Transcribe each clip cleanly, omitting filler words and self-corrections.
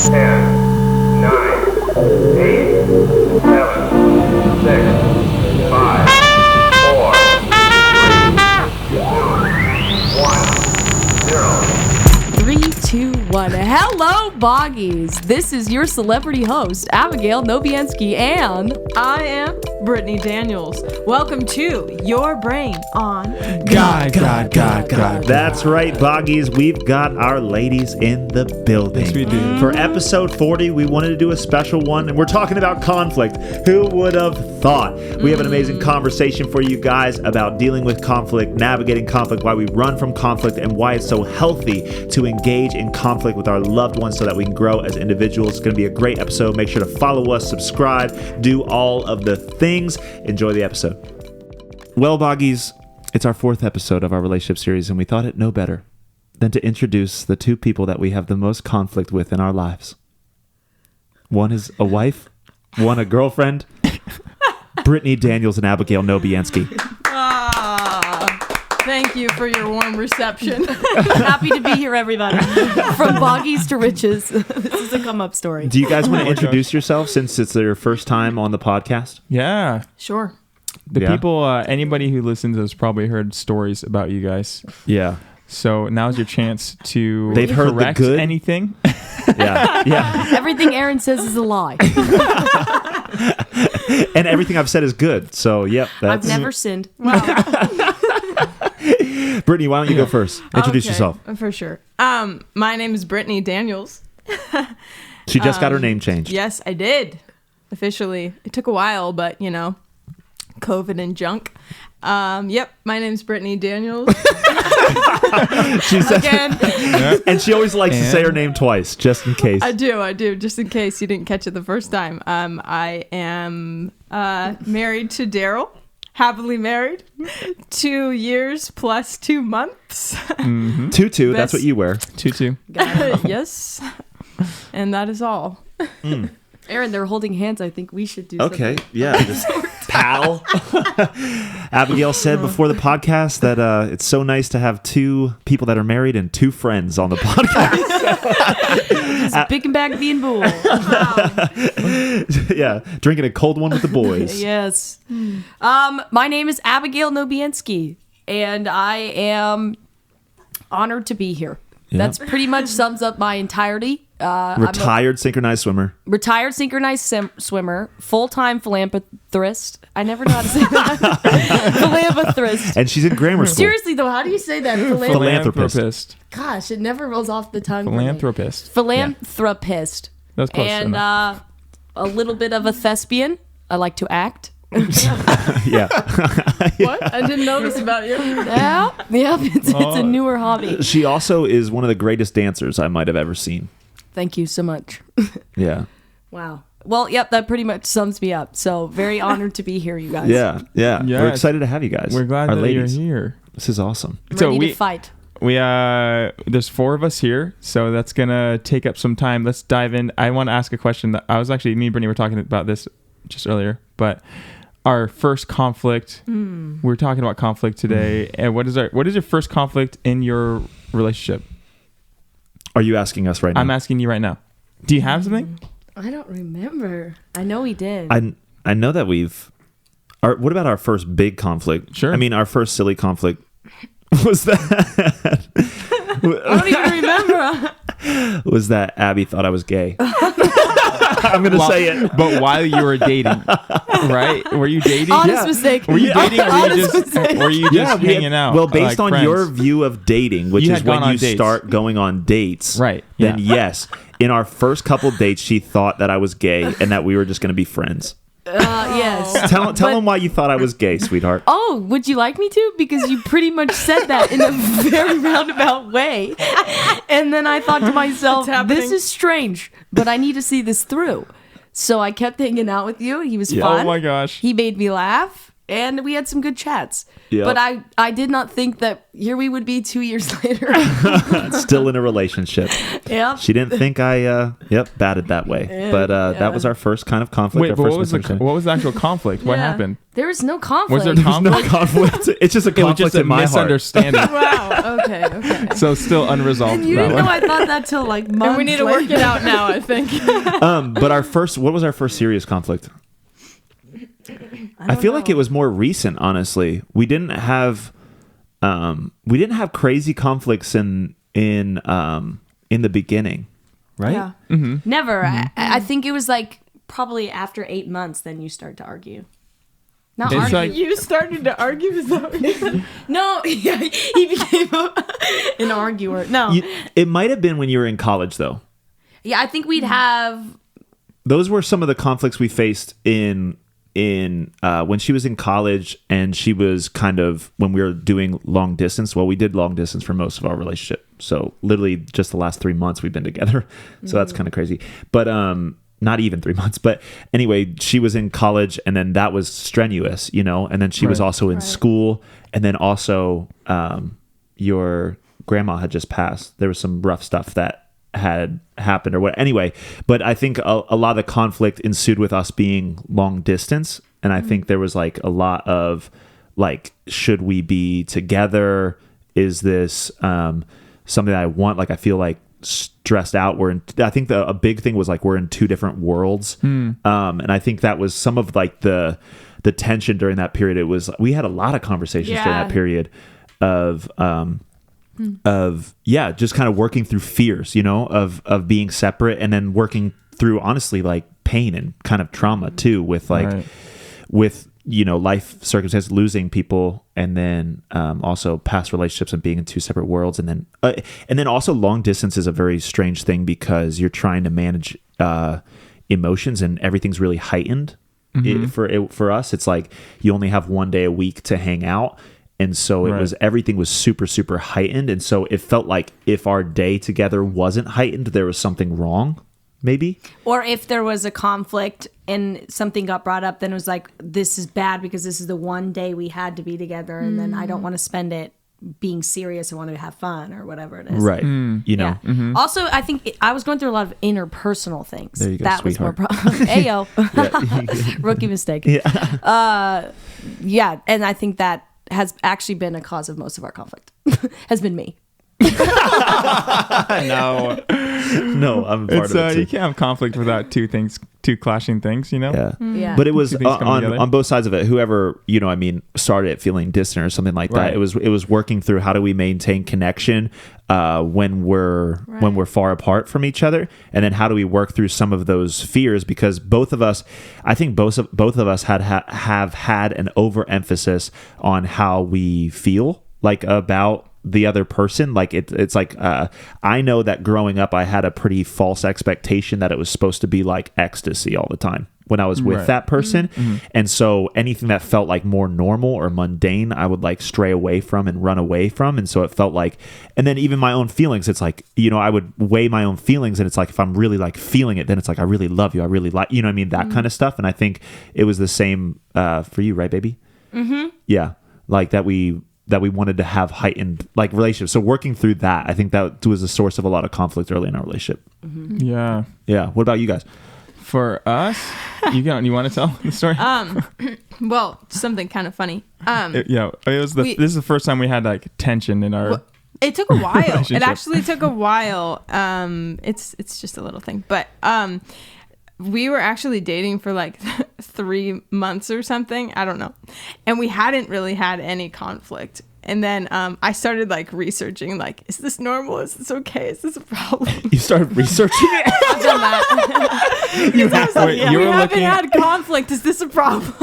10, 9, 8, 7, 6, 5, 4, 3, 2, 1, 0. 3, 2, 1. Hello, Boggies. This is your celebrity host, Abigail Nobiensky, and I am Brittany Daniels. Welcome to Your Brain on God. That's right, Boggies. We've got our ladies in the building. Yes, we do. For episode 40, we wanted to do a special one, and we're talking about conflict. Who would have thought? We have an amazing conversation for you guys about dealing with conflict, navigating conflict, why we run from conflict, and why it's so healthy to engage in conflict with our loved ones so that we can grow as individuals. It's going to be a great episode. Make sure to follow us, subscribe, do all of the things. Enjoy the episode. Well, Boggies, it's our 4th episode of our relationship series, and we thought it no better than to introduce the 2 people that we have the most conflict with in our lives. One is a wife, one a girlfriend. Brittany Daniels and Abigail Nobiensky. Thank you for your warm reception. happy to be here, everybody. From Boggies to riches. This is a come-up story. Do you guys want to introduce yourself since it's your first time on the podcast? Yeah. Sure. The people, anybody who listens has probably heard stories about you guys. Yeah. So now's your chance to They've heard the correct good. anything. Yeah. Everything Aaron says is a lie. And everything I've said is good. So, yep. I've never sinned. Brittany, why don't you go first? Introduce Okay, yourself. For sure. My name is Brittany Daniels. She just got her name changed. Yes, I did. Officially. It took a while, but, you know, COVID and junk. Yep, my name's Brittany Daniels. She said, Again. and she always likes to say her name twice, just in case. I do, just in case you didn't catch it the first time. I am married to Daryl, happily married, 2 years plus 2 months. Mm-hmm. Tutu, that's what you wear. Tutu. Yes, and that is all. Aaron, they're holding hands. I think we should do Okay, something. yeah. Just pal. Abigail said before the podcast that it's so nice to have 2 people that are married and 2 friends on the podcast. Just picking back the bull. Yeah, drinking a cold one with the boys. Yes. My name is Abigail Nobiensky, and I am honored to be here. Yeah. That's pretty much sums up my entirety. Retired synchronized swimmer. Retired synchronized swimmer, full-time philanthropist. I never know how to say that. Philanthropist. And she's in grammar school. Seriously though, how do you say that? Philanthropist. Gosh, it never rolls off the tongue. Philanthropist. Philanthropist. That's close And enough. a little bit of a thespian. I like to act. Yeah. What? I didn't know this about you. Yeah, it's a newer hobby. She also is one of the greatest dancers I might have ever seen. Thank you so much. Yeah. Wow. Well, yep, that pretty much sums me up. So very honored to be here, you guys. Yeah. Yes. We're excited to have you guys. We're glad Our that ladies. you're here. This is awesome. Ready to fight. There's 4 of us here, so that's gonna take up some time. Let's dive in. I want to ask a question that me and Brittany were talking about this just earlier, but our first conflict. We're talking about conflict today, and what is your first conflict in your relationship? Are you asking us right now? I'm asking you right now. Do you have something? I don't remember. I know we did. I know that what about our first big conflict? Sure. I mean, our first silly conflict was that. I don't even remember. Was that Abby thought I was gay. I'm going to say it. But while you were dating, right? Were you dating? Honest mistake. Were you dating or were you just hanging out? Well, based like on your friends? view of dating, which You is had gone when on you dates. start going on dates, Right, then yeah. yes. In our first couple dates, she thought that I was gay and that we were just going to be friends. Yes. Tell them why you thought I was gay, sweetheart. Oh, would you like me to? Because you pretty much said that in a very roundabout way. And then I thought to myself, this is strange, but I need to see this through. So I kept hanging out with you. He was fun. Oh my gosh. He made me laugh. and we had some good chats. Yep. But I did not think that here we would be 2 years later. Still in a relationship. Yep. She didn't think I batted that way. But that was our first kind of conflict. Wait, our but first what was the actual conflict? What Yeah. happened? There was no conflict. Was there No conflict? conflict. It's just a It was conflict just a in my heart. misunderstanding. Wow. Okay. So still unresolved. You that didn't one. know I thought that till like months And we need to work it out now, I think. But what was our first serious conflict? I feel like it was more recent, honestly. We didn't have crazy conflicts in the beginning, right? Yeah. Never. I think it was like probably after 8 months, then you start to argue. Not It's argue. like- You started to argue? Is that what you said? No, yeah, he became an arguer. No. It might have been when you were in college, though. Yeah, I think we'd have. Those were some of the conflicts we faced in when she was in college, and she was kind of when we were doing long distance. Well, we did long distance for most of our relationship, so literally just the last 3 months we've been together. So that's kind of crazy, but not even 3 months. But anyway, she was in college, and then that was strenuous, and then she was Right. also in school, and then also your grandma had just passed. There was some rough stuff that had happened or what anyway, but I think a lot of the conflict ensued with us being long distance, and I think there was like a lot of like, should we be together? Is this something I want? Like, I feel like stressed out. I think a big thing was like we're in two different worlds, and I think that was some of like the tension during that period. It was, we had a lot of conversations during that period of just kind of working through fears, of being separate, and then working through honestly like pain and kind of trauma too, with like Right. with life circumstances, losing people, and then also past relationships and being in two separate worlds, and then also long distance is a very strange thing because you're trying to manage emotions, and everything's really heightened. For us, it's like you only have 1 day a week to hang out. And so everything was super, super heightened. And so it felt like if our day together wasn't heightened, there was something wrong, maybe. Or if there was a conflict and something got brought up, then it was like, this is bad because this is the one day we had to be together. And then I don't want to spend it being serious. I want to have fun or whatever it is. Right. Yeah. Also, I think I was going through a lot of interpersonal things. There you go, that sweetheart. was more Ayo. Rookie mistake. Yeah. Yeah. And I think that has actually been a cause of most of our conflict. Has been me. No. No, I'm part It's of it too. you can't have conflict without two clashing things, Yeah. Yeah. But it was Two things coming together. on both sides of it. Whoever, started it feeling distant or something like that. Right. It was working through how do we maintain connection when we're far apart from each other, and then how do we work through some of those fears, because both of us have had an overemphasis on how we feel like about the other person. Like it's like I know that growing up I had a pretty false expectation that it was supposed to be like ecstasy all the time when I was with that person. And so anything that felt like more normal or mundane, I would like stray away from and run away from. And so it felt like, and then even my own feelings, it's like, I would weigh my own feelings, and it's like, if I'm really like feeling it, then it's like, I really love you. I really like, that kind of stuff. And I think it was the same for you, right, baby? Yeah. Like that we wanted to have heightened like relationships. So working through that, I think that was a source of a lot of conflict early in our relationship. Yeah. Yeah. What about you guys? For us, you want to tell the story? Well, something kind of funny. It was this is the first time we had like tension in our. It took a while. It relationship. actually took a while. It's just a little thing, but we were actually dating for like 3 months or something. I don't know, and we hadn't really had any conflict. And then I started like researching, like, is this normal? Is this okay? Is this a problem? You started researching it? I've done that. You I was like, wait, yeah, you we were haven't looking. had conflict. Is this a problem?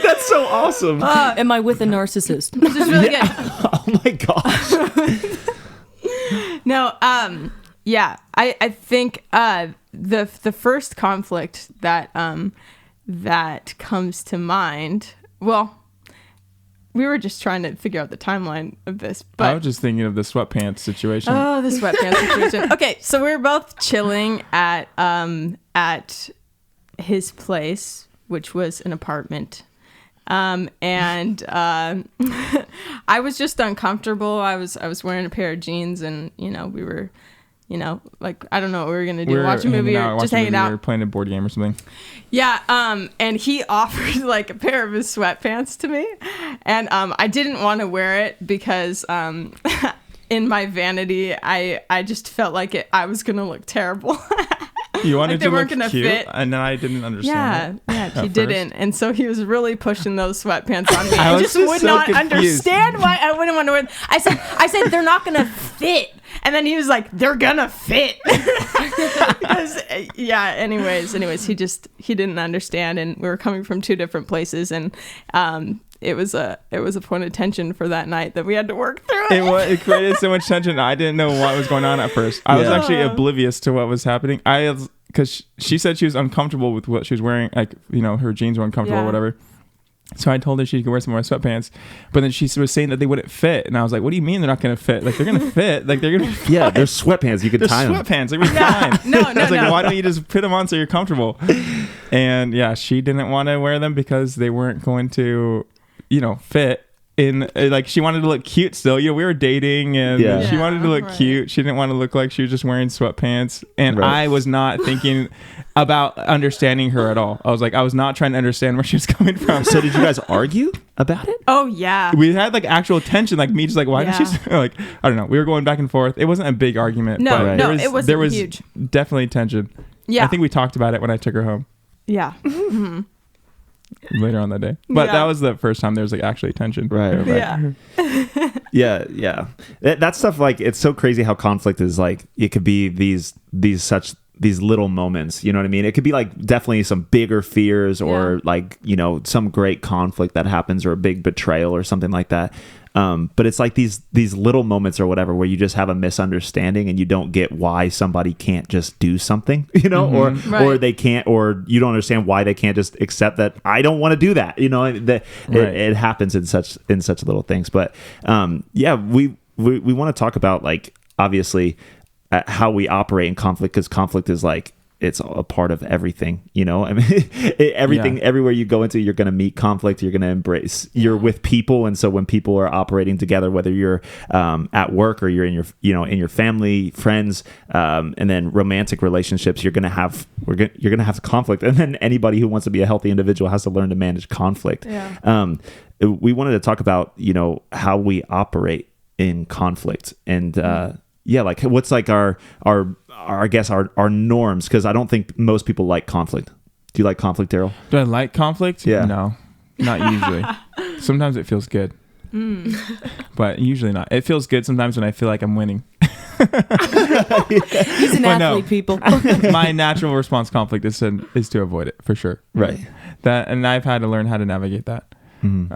That's so awesome. Am I with a narcissist? Which is really good. Oh my gosh. No, yeah, I think the first conflict that comes to mind. Well, we were just trying to figure out the timeline of this, I but was just thinking of the sweatpants situation. oh, the sweatpants situation. Okay, so we were both chilling at his place which was an apartment. And I was just uncomfortable. I was wearing a pair of jeans, and we were, like, I don't know what we were gonna do, watch a movie or just hanging out. We were playing a board game or something. Yeah. And he offered like a pair of his sweatpants to me, and I didn't want to wear it because in my vanity, I just felt like I was gonna look terrible. You wanted like they to weren't look gonna cute, fit. and I didn't understand. Yeah, he didn't, and so he was really pushing those sweatpants on me. I I was just just would so not confused. understand why I wouldn't want to wear them. I said they're not gonna fit, and then he was like, they're gonna fit. Because anyways, he didn't understand, and we were coming from two different places, and it was a point of tension for that night that we had to work through. It created so much tension. I didn't know what was going on at first. I was actually oblivious to what was happening. Because she said she was uncomfortable with what she was wearing, like, her jeans were uncomfortable or whatever. So I told her she could wear some more sweatpants, but then she was saying that they wouldn't fit, and I was like, "What do you mean they're not going to fit? Like, they're going to fit. Like, they're going to be Yeah, fine. they're sweatpants. You can They're tie them. sweatpants. They're fine." No, I was like, no. "Why don't you just put them on so you're comfortable?" And yeah, she didn't want to wear them because they weren't going to, fit. Like, she wanted to look cute still. We were dating, and she wanted to look cute. She didn't want to look like she was just wearing sweatpants, and I was not thinking about understanding her at all. I was not trying to understand where she was coming from. So did you guys argue about it? Oh yeah. We had like actual tension, like me just like, why did she like, I don't know, we were going back and forth. It wasn't a big argument. No, but no, it wasn't there was huge. Definitely tension. Yeah. I think we talked about it when I took her home Yeah. later on that day, but Yeah. that was the first time there was like actually tension. Right. Yeah. Yeah. That stuff, like, it's so crazy how conflict is, like, it could be these little moments, you know what I mean? It could be like definitely some bigger fears or like, some great conflict that happens or a big betrayal or something like that. But it's like these little moments or whatever where you just have a misunderstanding and you don't get why somebody can't just do something, or they can't, or you don't understand why they can't just accept that I don't want to do that. It happens in such little things. But we want to talk about, like, obviously how we operate in conflict, because conflict is like, it's a part of everything, I mean, everywhere you go into, you're going to meet conflict. You're going to embrace, you're with people. And so when people are operating together, whether you're at work or you're in your family, friends, and then romantic relationships, you're going to have conflict. And then anybody who wants to be a healthy individual has to learn to manage conflict. Yeah. We wanted to talk about, how we operate in conflict, and like what's like our I guess our norms, because I don't think most people like conflict. Do you like conflict, Daryl? Do I like conflict? Yeah. No, not usually. Sometimes it feels good, but usually not. It feels good sometimes when I feel like I'm winning. He's an athlete, people. My natural response to conflict is to avoid it, for sure. Right. And I've had to learn how to navigate that. Mm-hmm.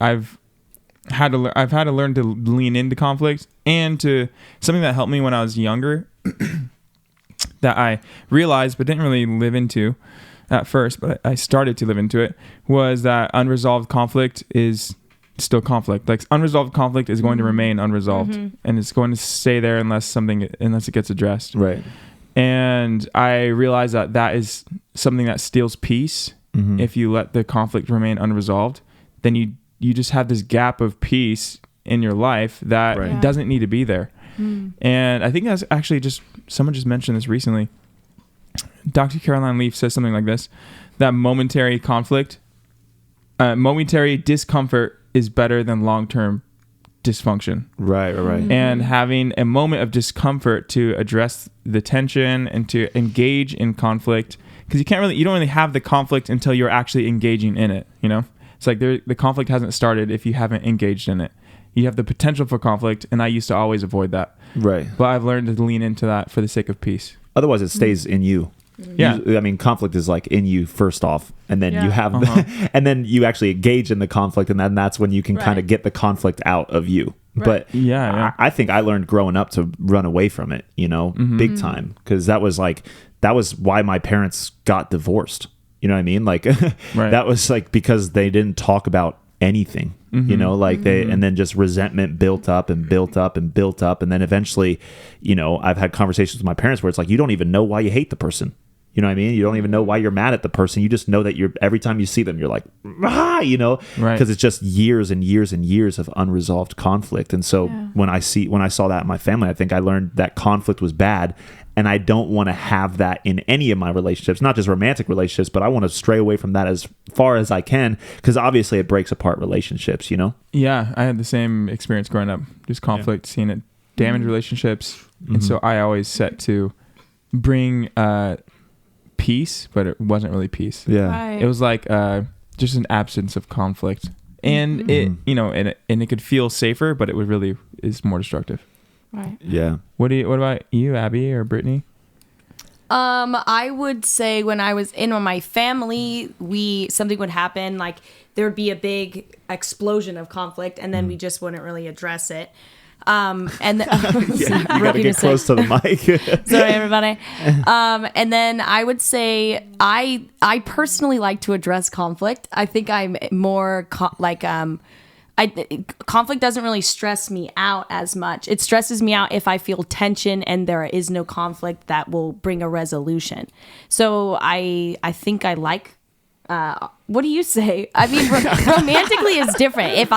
I've had to learn to lean into conflict, and to something that helped me when I was younger that I realized but didn't really live into at first, but I started to live into it, was that unresolved conflict is still conflict. Like, unresolved conflict is going to remain unresolved, and it's going to stay there unless it gets addressed. Right. And I realized that is something that steals peace. Mm-hmm. If you let the conflict remain unresolved, then you just have this gap of peace in your life that doesn't need to be there. And I think that's actually someone just mentioned this recently. Dr. Caroline Leaf says something like this, that momentary discomfort is better than long-term dysfunction. Right. And having a moment of discomfort to address the tension and to engage in conflict, because you don't really have the conflict until you're actually engaging in it, It's like the conflict hasn't started if you haven't engaged in it. You have the potential for conflict, and I used to always avoid that. Right. But I've learned to lean into that for the sake of peace. Otherwise, it stays in you. Yeah. I mean, conflict is like in you first off, and then you have, and then you actually engage in the conflict, and then that's when you can kind of get the conflict out of you. Right. But I think I learned growing up to run away from it, big time, because that was why my parents got divorced. You know what I mean? Like, that was like because they didn't talk about anything, and then just resentment built up and built up and built up. And then eventually, I've had conversations with my parents where it's like, you don't even know why you hate the person. You know what I mean? You don't even know why you're mad at the person. You just know that every time you see them, you're like, you know, Right. because it's just years and years and years of unresolved conflict. And so when I saw that in my family, I think I learned that conflict was bad. And I don't want to have that in any of my relationships, not just romantic relationships, but I want to stray away from that as far as I can, because obviously it breaks apart relationships, you know? Yeah, I had the same experience growing up. Just conflict, seeing it damage relationships. And so I always set to bring peace, but it wasn't really peace. Yeah. Right. It was like just an absence of conflict. And it, you know, and it could feel safer, but it would really is more destructive. Right. Yeah. What about you, Abby or Brittany? I would say when I was in my family, something would happen, like there would be a big explosion of conflict, and then we just wouldn't really address it. And then, You gotta get close to the mic. Sorry, everybody. And then I would say I personally like to address conflict. I think I'm more conflict doesn't really stress me out as much. It stresses me out if I feel tension and there is no conflict that will bring a resolution. So I think I like. What do you say? I mean, romantically is different.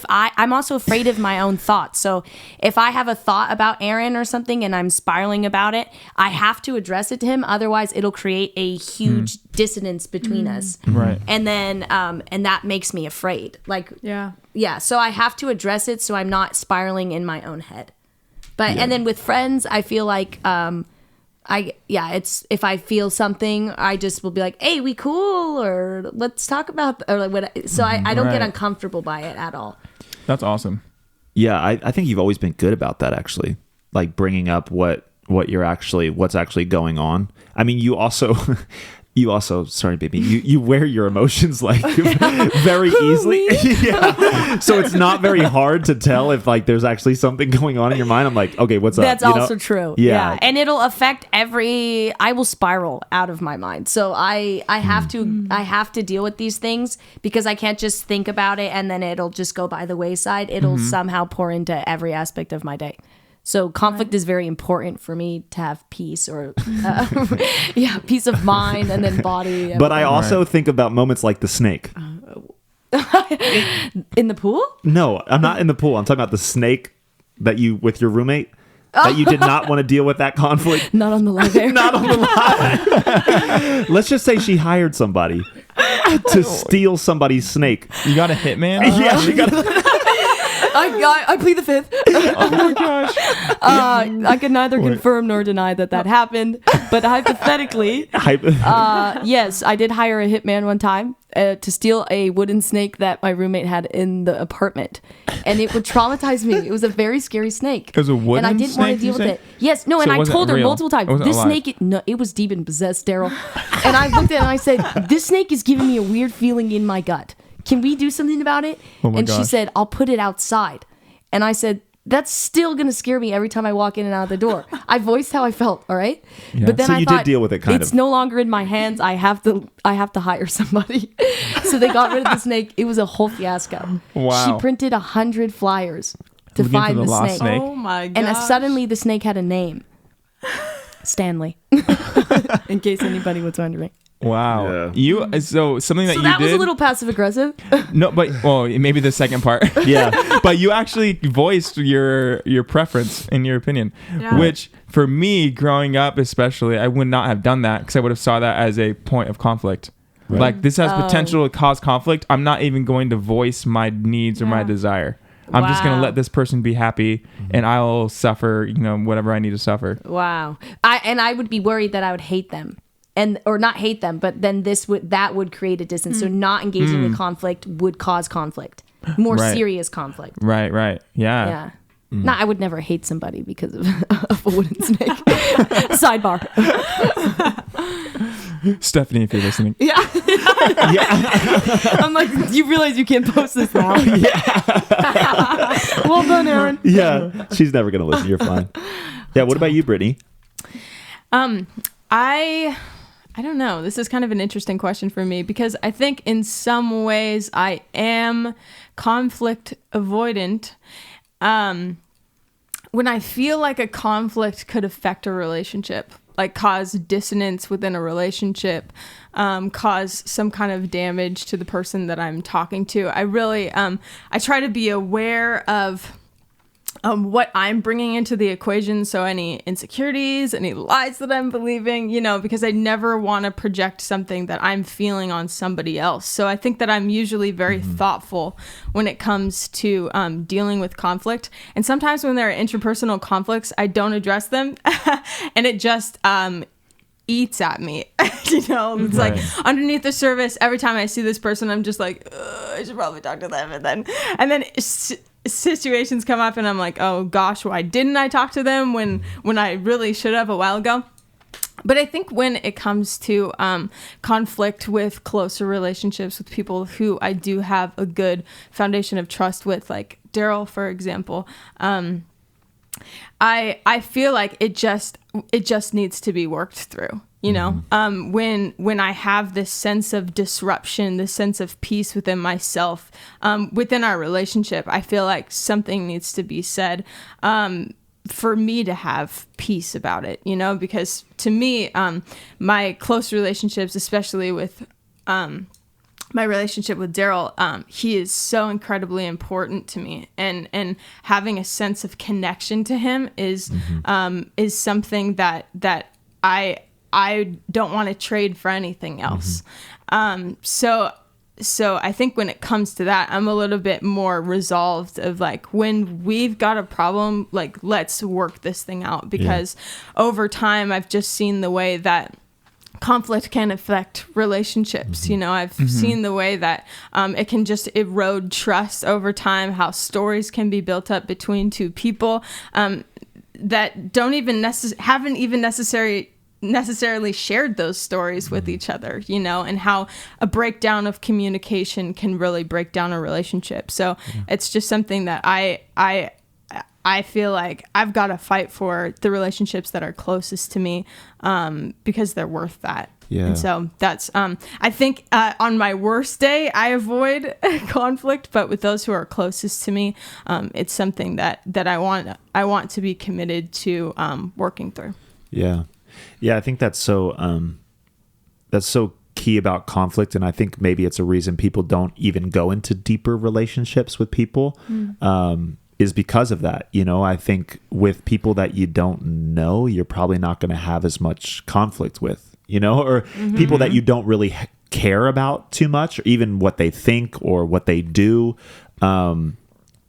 I'm also afraid of my own thoughts. So if I have a thought about Aaron or something and I'm spiraling about it, I have to address it to him. Otherwise, it'll create a huge dissonance between us. Right. And then, and that makes me afraid. Like, Yeah. yeah. So I have to address it so I'm not spiraling in my own head. But, and then with friends, I feel like, it's if I feel something, I just will be like, hey, we cool, or let's talk about, or like what. So I don't get Right. uncomfortable by it at all. That's awesome. Yeah, I think you've always been good about that, actually. Like bringing up what's actually going on. I mean, you also, sorry, baby, you wear your emotions like very easily. Yeah. So it's not very hard to tell if like there's actually something going on in your mind. I'm like, okay, what's up? That's You know? also true. Yeah. And it'll affect I will spiral out of my mind. So I have to deal with these things because I can't just think about it and then it'll just go by the wayside. It'll somehow pour into every aspect of my day. So conflict is very important for me to have peace or peace of mind and then body. But I also think about moments like the snake. In the pool? No, I'm not in the pool. I'm talking about the snake that you with your roommate that you did not want to deal with that conflict. Not on the live air. Not on the line. Let's just say she hired somebody to steal somebody's snake. You got a hitman? Yeah, she got. I plead the fifth. Oh my gosh. I can neither confirm nor deny that happened. But hypothetically, yes, I did hire a hitman one time to steal a wooden snake that my roommate had in the apartment. And it would traumatize me. It was a very scary snake. It was a wooden and I didn't want snake, to deal you with say? it. Yes, no, So and it I wasn't told her real. multiple times, It wasn't this alive. snake, it was demon possessed, Daryl. And I looked at it and I said, this snake is giving me a weird feeling in my gut. Can we do something about it? Oh my and she gosh. said, I'll put it outside. And I said, that's still going to scare me every time I walk in and out of the door. I voiced how I felt, all right? Yeah. But then So I you thought, did deal with it kind it's of. no longer in my hands. I have to hire somebody. So they got rid of the snake. It was a whole fiasco. Wow. She printed 100 flyers to Looking for find the the lost snake. snake. Oh my god. And suddenly the snake had a name. Stanley. In case anybody was wondering. Wow. Yeah. So something that So you that did. was a little passive aggressive. No, but maybe the second part. Yeah. But you actually voiced your preference and your opinion, Yeah. which for me growing up especially, I would not have done that because I would have saw that as a point of conflict. Right. Like this has potential to cause conflict. I'm not even going to voice my needs or my Yeah. desire. I'm just going to Wow. let this person be happy and I'll suffer, whatever I need to suffer. Wow. I would be worried that I would hate them. Or not hate them, but then that would create a distance. So not engaging with conflict would cause conflict. More Right. serious conflict. Right. Yeah. Yeah. No, I would never hate somebody because of a wooden snake. Sidebar. Stephanie, if you're listening. Yeah. I'm like, you realize you can't post this now. Well done, Aaron. Yeah. She's never going to listen. You're fine. Yeah. What about you, Brittany? I don't know. This is kind of an interesting question for me because I think in some ways I am conflict avoidant. When I feel like a conflict could affect a relationship, like cause dissonance within a relationship, cause some kind of damage to the person that I'm talking to. I really, I try to be aware of what I'm bringing into the equation. So any insecurities, any lies that I'm believing, because I never want to project something that I'm feeling on somebody else. So I think that I'm usually very thoughtful when it comes to dealing with conflict. And sometimes when there are interpersonal conflicts, I don't address them and it just eats at me. It's like underneath the surface, every time I see this person, I'm just like, I should probably talk to them. And then situations come up and I'm like, oh gosh, why didn't I talk to them when I really should have a while ago? But I think when it comes to conflict with closer relationships with people who I do have a good foundation of trust with, like Daryl, for example, I feel like it just needs to be worked through. When I have this sense of disruption, this sense of peace within myself, within our relationship, I feel like something needs to be said for me to have peace about it, because to me, my close relationships, especially with my relationship with Daryl, he is so incredibly important to me, and having a sense of connection to him is something that I don't want to trade for anything else. So I think when it comes to that, I'm a little bit more resolved of like, when we've got a problem, like, let's work this thing out, because over time I've just seen the way that conflict can affect relationships. I've seen the way that it can just erode trust over time, how stories can be built up between two people that don't even haven't even necessarily shared those stories with each other, and how a breakdown of communication can really break down a relationship. So it's just something that I feel like I've got to fight for the relationships that are closest to me, because they're worth that. Yeah. And so that's, I think on my worst day, I avoid conflict, but with those who are closest to me, it's something that I want to be committed to working through. Yeah. Yeah, I think that's so key about conflict, and I think maybe it's a reason people don't even go into deeper relationships with people, is because of that. I think with people that you don't know, you're probably not going to have as much conflict with, or people that you don't really care about too much, or even what they think or what they do.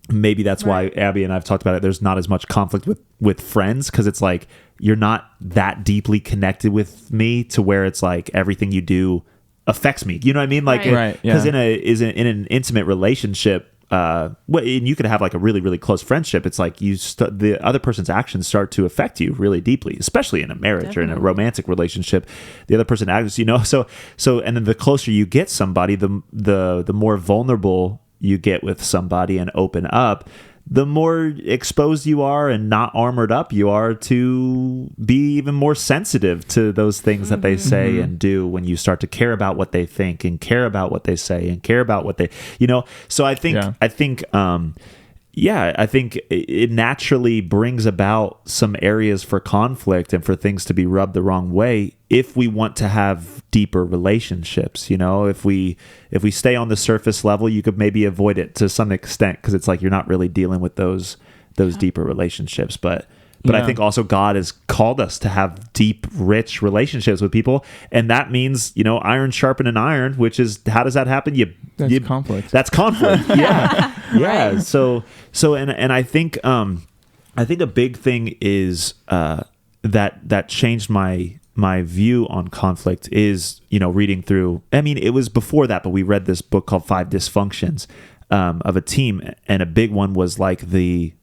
Maybe that's why Abby and I've talked about it. There's not as much conflict with friends, because it's like, you're not that deeply connected with me to where it's like everything you do affects me. You know what I mean? Like, because in an intimate relationship, and you could have like a really, really close friendship. It's like the other person's actions start to affect you really deeply, especially in a marriage or in a romantic relationship. The other person acts, so, and then the closer you get somebody, the more vulnerable you get with somebody and open up, the more exposed you are and not armored up you are to be even more sensitive to those things that they say and do, when you start to care about what they think and care about what they say and care about what they, so I think it naturally brings about some areas for conflict and for things to be rubbed the wrong way if we want to have deeper relationships. If we stay on the surface level, you could maybe avoid it to some extent, because it's like you're not really dealing with those deeper relationships. But I think also God has called us to have deep, rich relationships with people, and that means iron sharpening iron, which is, how does that happen? That's conflict. That's conflict. Yeah, yeah. So and I think a big thing is that changed my view on conflict is reading through. I mean, it was before that, but we read this book called 5 Dysfunctions of a Team, and a big one was like the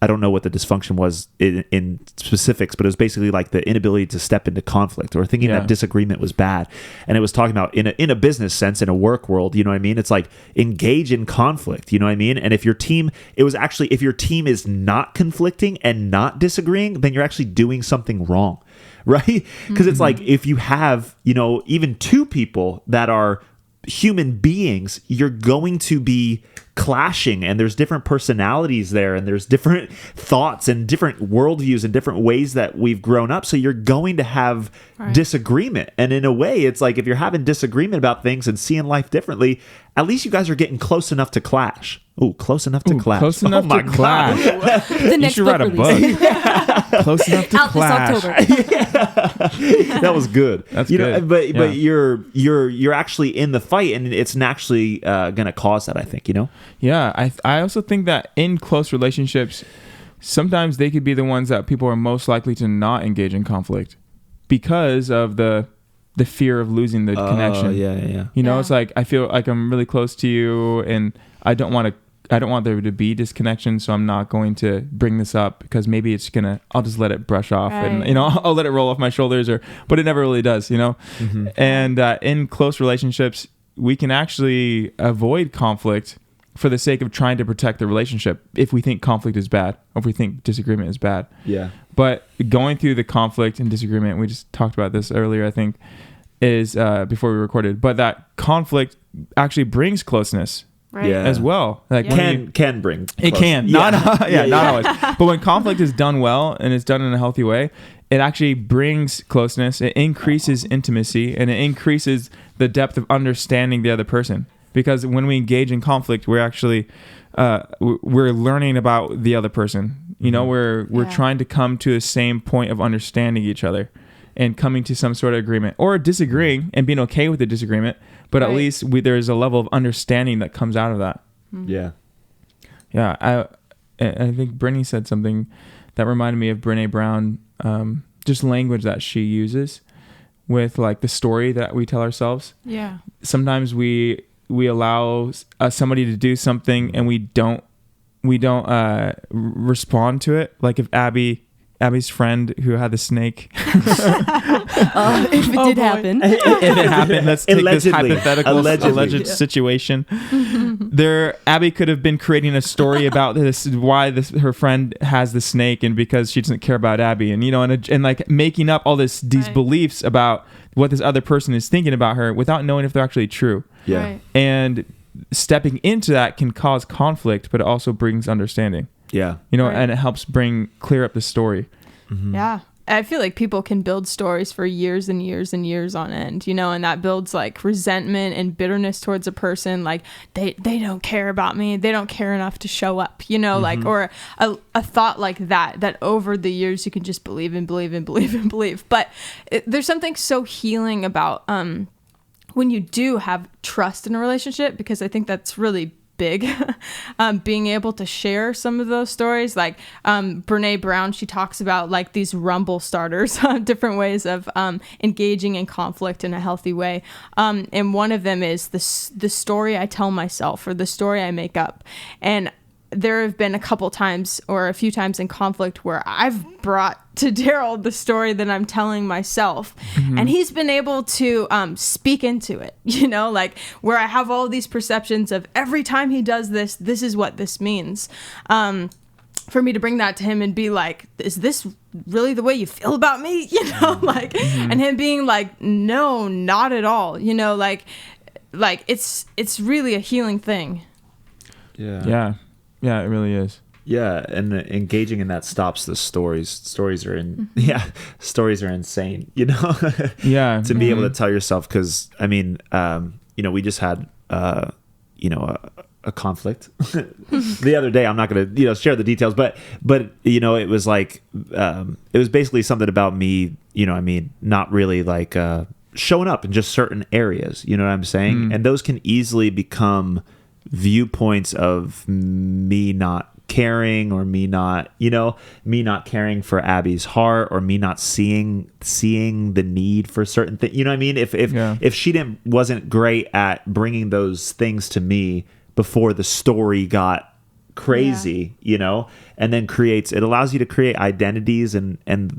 I don't know what the dysfunction was in specifics, but it was basically like the inability to step into conflict, or thinking that disagreement was bad. And it was talking about in a business sense, in a work world, you know what I mean? It's like, engage in conflict, you know what I mean? And if your team is not conflicting and not disagreeing, then you're actually doing something wrong, right? Because it's like, if you have, even 2 people that are human beings, you're going to be clashing, and there's different personalities there, and there's different thoughts and different worldviews and different ways that we've grown up. So you're going to have disagreement. And in a way, it's like if you're having disagreement about things and seeing life differently, at least you guys are getting close enough to clash. Ooh, close enough to clash. Close enough oh my to clash. The You next should book write a release. book. Close enough to Out clash. this October. That was good. That's you know, good. but Yeah. you're actually in the fight, and it's naturally going to cause that. I think, you know. Yeah, I also think that in close relationships, sometimes they could be the ones that people are most likely to not engage in conflict because of the fear of losing the connection. Yeah. You know, Yeah. it's like I feel like I'm really close to you, and I don't want there to be disconnection, so I'm not going to bring this up because maybe I'll just let it brush off, and Right. you know, I'll let it roll off my shoulders, but it never really does, you know. And in close relationships, we can actually avoid conflict for the sake of trying to protect the relationship if we think conflict is bad, or if we think disagreement is bad. Yeah. But going through the conflict and disagreement, we just talked about this earlier, I think, is before we recorded, but that conflict actually brings closeness Right. Yeah. as well. Like Yeah. when you- Can bring it close. can not not always, but when conflict is done well and it's done in a healthy way, it actually brings closeness. It increases intimacy, and it increases the depth of understanding the other person. Because when we engage in conflict, we're actually we're learning about the other person. You know, we're Yeah. trying to come to the same point of understanding each other and coming to some sort of agreement, or disagreeing and being okay with the disagreement. But at Right. least there's a level of understanding that comes out of that. Yeah. Yeah, I think Brittany said something that reminded me of Brene Brown, just language that she uses with like the story that we tell ourselves. Yeah. Sometimes we allow somebody to do something and we don't respond to it. Like if Abby's friend who had the snake. If it Oh, did boy. happen. If it happened, let's take Allegedly. this hypothetical Allegedly. alleged situation. Abby could have been creating a story about her friend has the snake, and because she doesn't care about Abby, and you know, and like making up all these Right. beliefs about what this other person is thinking about her without knowing if they're actually true. Yeah. Right. And stepping into that can cause conflict, but it also brings understanding. Yeah. You know, Right. and it helps clear up the story. Yeah. I feel like people can build stories for years and years and years on end, you know, and that builds like resentment and bitterness towards a person. Like they don't care about me. They don't care enough to show up, you know, like, or a thought like that over the years you can just believe and believe and believe and believe. But there's something so healing about when you do have trust in a relationship, because I think that's really big. Being able to share some of those stories, like Brene Brown, she talks about like these rumble starters, different ways of engaging in conflict in a healthy way, and one of them is the story I tell myself, or the story I make up. And there have been a couple times or a few times in conflict where I've brought to Daryl the story that I'm telling myself, and he's been able to speak into it, you know, like where I have all these perceptions of every time he does this is what this means. For me to bring that to him and be like, is this really the way you feel about me? You know, like, and him being like, no, not at all. You know, like it's really a healing thing. Yeah. Yeah, it really is. Yeah, and engaging in that stops the stories. Stories are stories are insane, you know. Yeah. To be able to tell yourself, because I mean, you know, we just had you know, a conflict the other day. I'm not going to, you know, share the details, but you know, it was like it was basically something about me, you know, I mean, not really like showing up in just certain areas, you know what I'm saying? And those can easily become viewpoints of me not caring, or me not caring for Abby's heart, or me not seeing the need for certain things. You know what I mean? If she wasn't great at bringing those things to me before the story got crazy, you know, and then it allows you to create identities and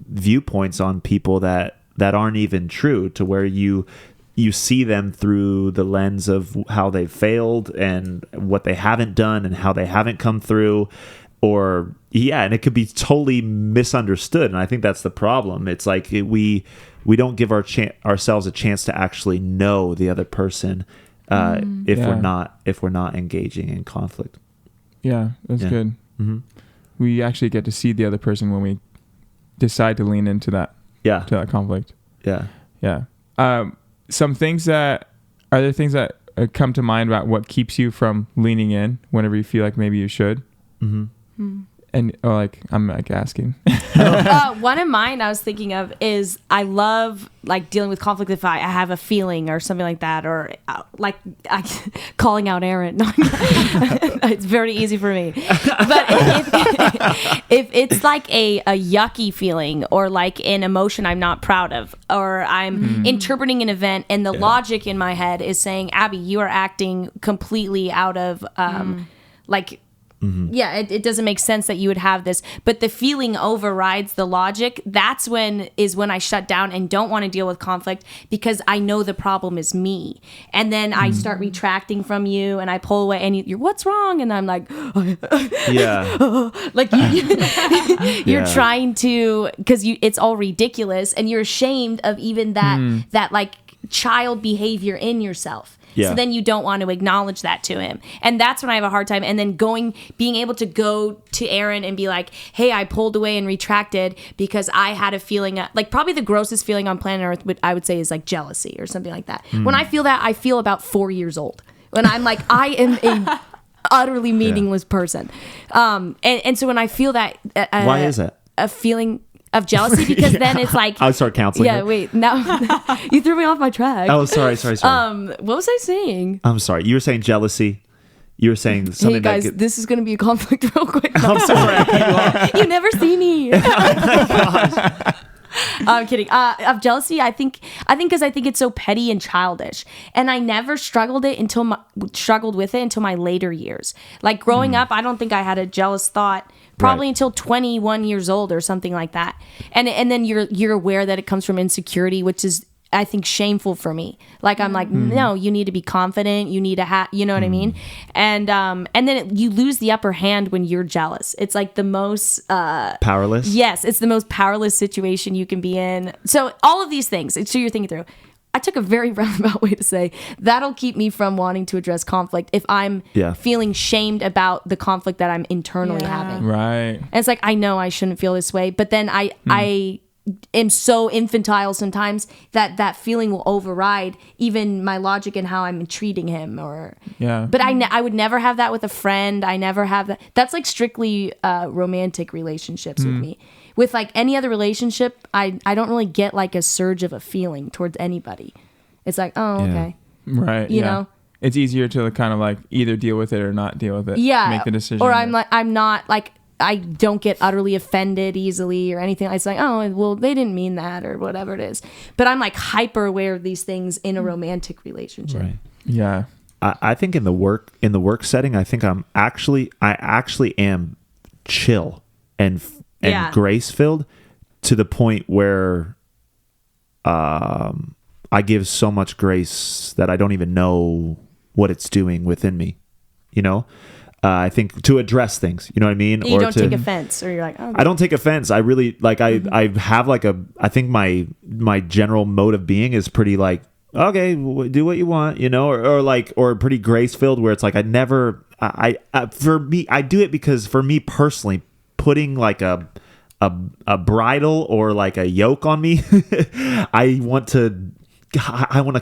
viewpoints on people that aren't even true, to where you see them through the lens of how they've failed and what they haven't done and how they haven't come through, and it could be totally misunderstood. And I think that's the problem. It's like we don't give ourselves a chance to actually know the other person if Yeah. we're not engaging in conflict. Yeah, that's Yeah. good. Mm-hmm. We actually get to see the other person when we decide to lean into that Yeah. to that conflict. Yeah. Yeah. Some things that are there things that come to mind about what keeps you from leaning in whenever you feel like maybe you should? Mm-hmm. And or like I'm like asking. One of mine I was thinking of is I love like dealing with conflict if I have a feeling or something like that, or calling out Aaron. No, it's very easy for me. But if it's like a yucky feeling or like an emotion I'm not proud of, or I'm interpreting an event and the logic in my head is saying, Abby, you are acting completely out of like. Mm-hmm. Yeah, it doesn't make sense that you would have this, but the feeling overrides the logic. That's when I shut down and don't want to deal with conflict because I know the problem is me. And then I start retracting from you and I pull away and you're, what's wrong? And I'm like, Yeah. like you're trying to, because it's all ridiculous and you're ashamed of even that like child behavior in yourself. Yeah. So then you don't want to acknowledge that to him. And that's when I have a hard time. And then being able to go to Aaron and be like, hey, I pulled away and retracted because I had a feeling, like probably the grossest feeling on planet Earth, I would say is like jealousy or something like that. When I feel that, I feel about 4 years old. When I'm like, I am a utterly meaningless person. And so when I feel that. Why is that? A feeling of jealousy, because then it's like I'll start counseling. yeah, her. wait, now you threw me off my track. Oh, sorry. What was I saying? I'm sorry. You were saying jealousy. You were saying something Hey guys, that. this is going to be a conflict real quick. I'm sorry. I cut you off. You never see me. I'm kidding. Of jealousy, I think because I think it's so petty and childish, and I never struggled with it until my later years. Like growing up, I don't think I had a jealous thought probably Right. until 21 years old or something like that. And then you're aware that it comes from insecurity, which is, I think, shameful for me. Like I'm like, no, you need to be confident. You need to have, you know what I mean? And then you lose the upper hand when you're jealous. It's like the most Powerless. yes, it's the most powerless situation you can be in. So all of these things, so you're thinking through. I took a very roundabout way to say that'll keep me from wanting to address conflict if I'm feeling shamed about the conflict that I'm internally having. Right. And it's like, I know I shouldn't feel this way, but then I am so infantile sometimes that feeling will override even my logic and how I'm treating him. But I would never have that with a friend. I never have that. That's like strictly romantic relationships with me. With like any other relationship, I don't really get like a surge of a feeling towards anybody. It's like, oh, okay. Right. You know? It's easier to kind of like either deal with it or not deal with it. Yeah. Make the decision. Or I'm not like, I don't get utterly offended easily or anything. It's like, oh, well, they didn't mean that or whatever it is. But I'm like hyper aware of these things in a romantic relationship. Right. Yeah. I think in the work setting, I think I actually am chill and grace filled to the point where I give so much grace that I don't even know what it's doing within me. You know, I think to address things. You know what I mean? You don't take offense, or you're like, oh, I don't take offense. I really like. I have like I think my general mode of being is pretty like, okay, do what you want, you know, or pretty grace filled, where it's like for me, I do it because for me personally, putting like a bridle or like a yoke on me, I want to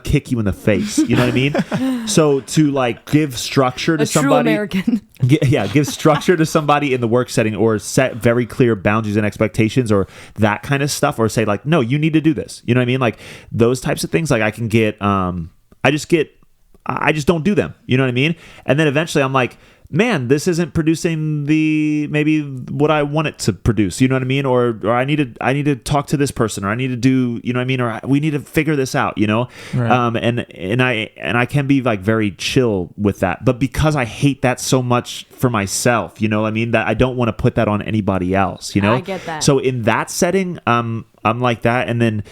kick you in the face. You know what I mean? So to like give structure to somebody, true American. give structure to somebody in the work setting, or set very clear boundaries and expectations, or that kind of stuff, or say like, no, you need to do this. You know what I mean? Like those types of things. Like I can get, I just don't do them. You know what I mean? And then eventually I'm like, man, this isn't producing maybe what I want it to produce. You know what I mean? Or I need to talk to this person, or I need to do, you know what I mean? Or we need to figure this out, you know? Right. And I can be like very chill with that, but because I hate that so much for myself, you know what I mean? That I don't want to put that on anybody else, you know? I get that. So in that setting, I'm like that. And then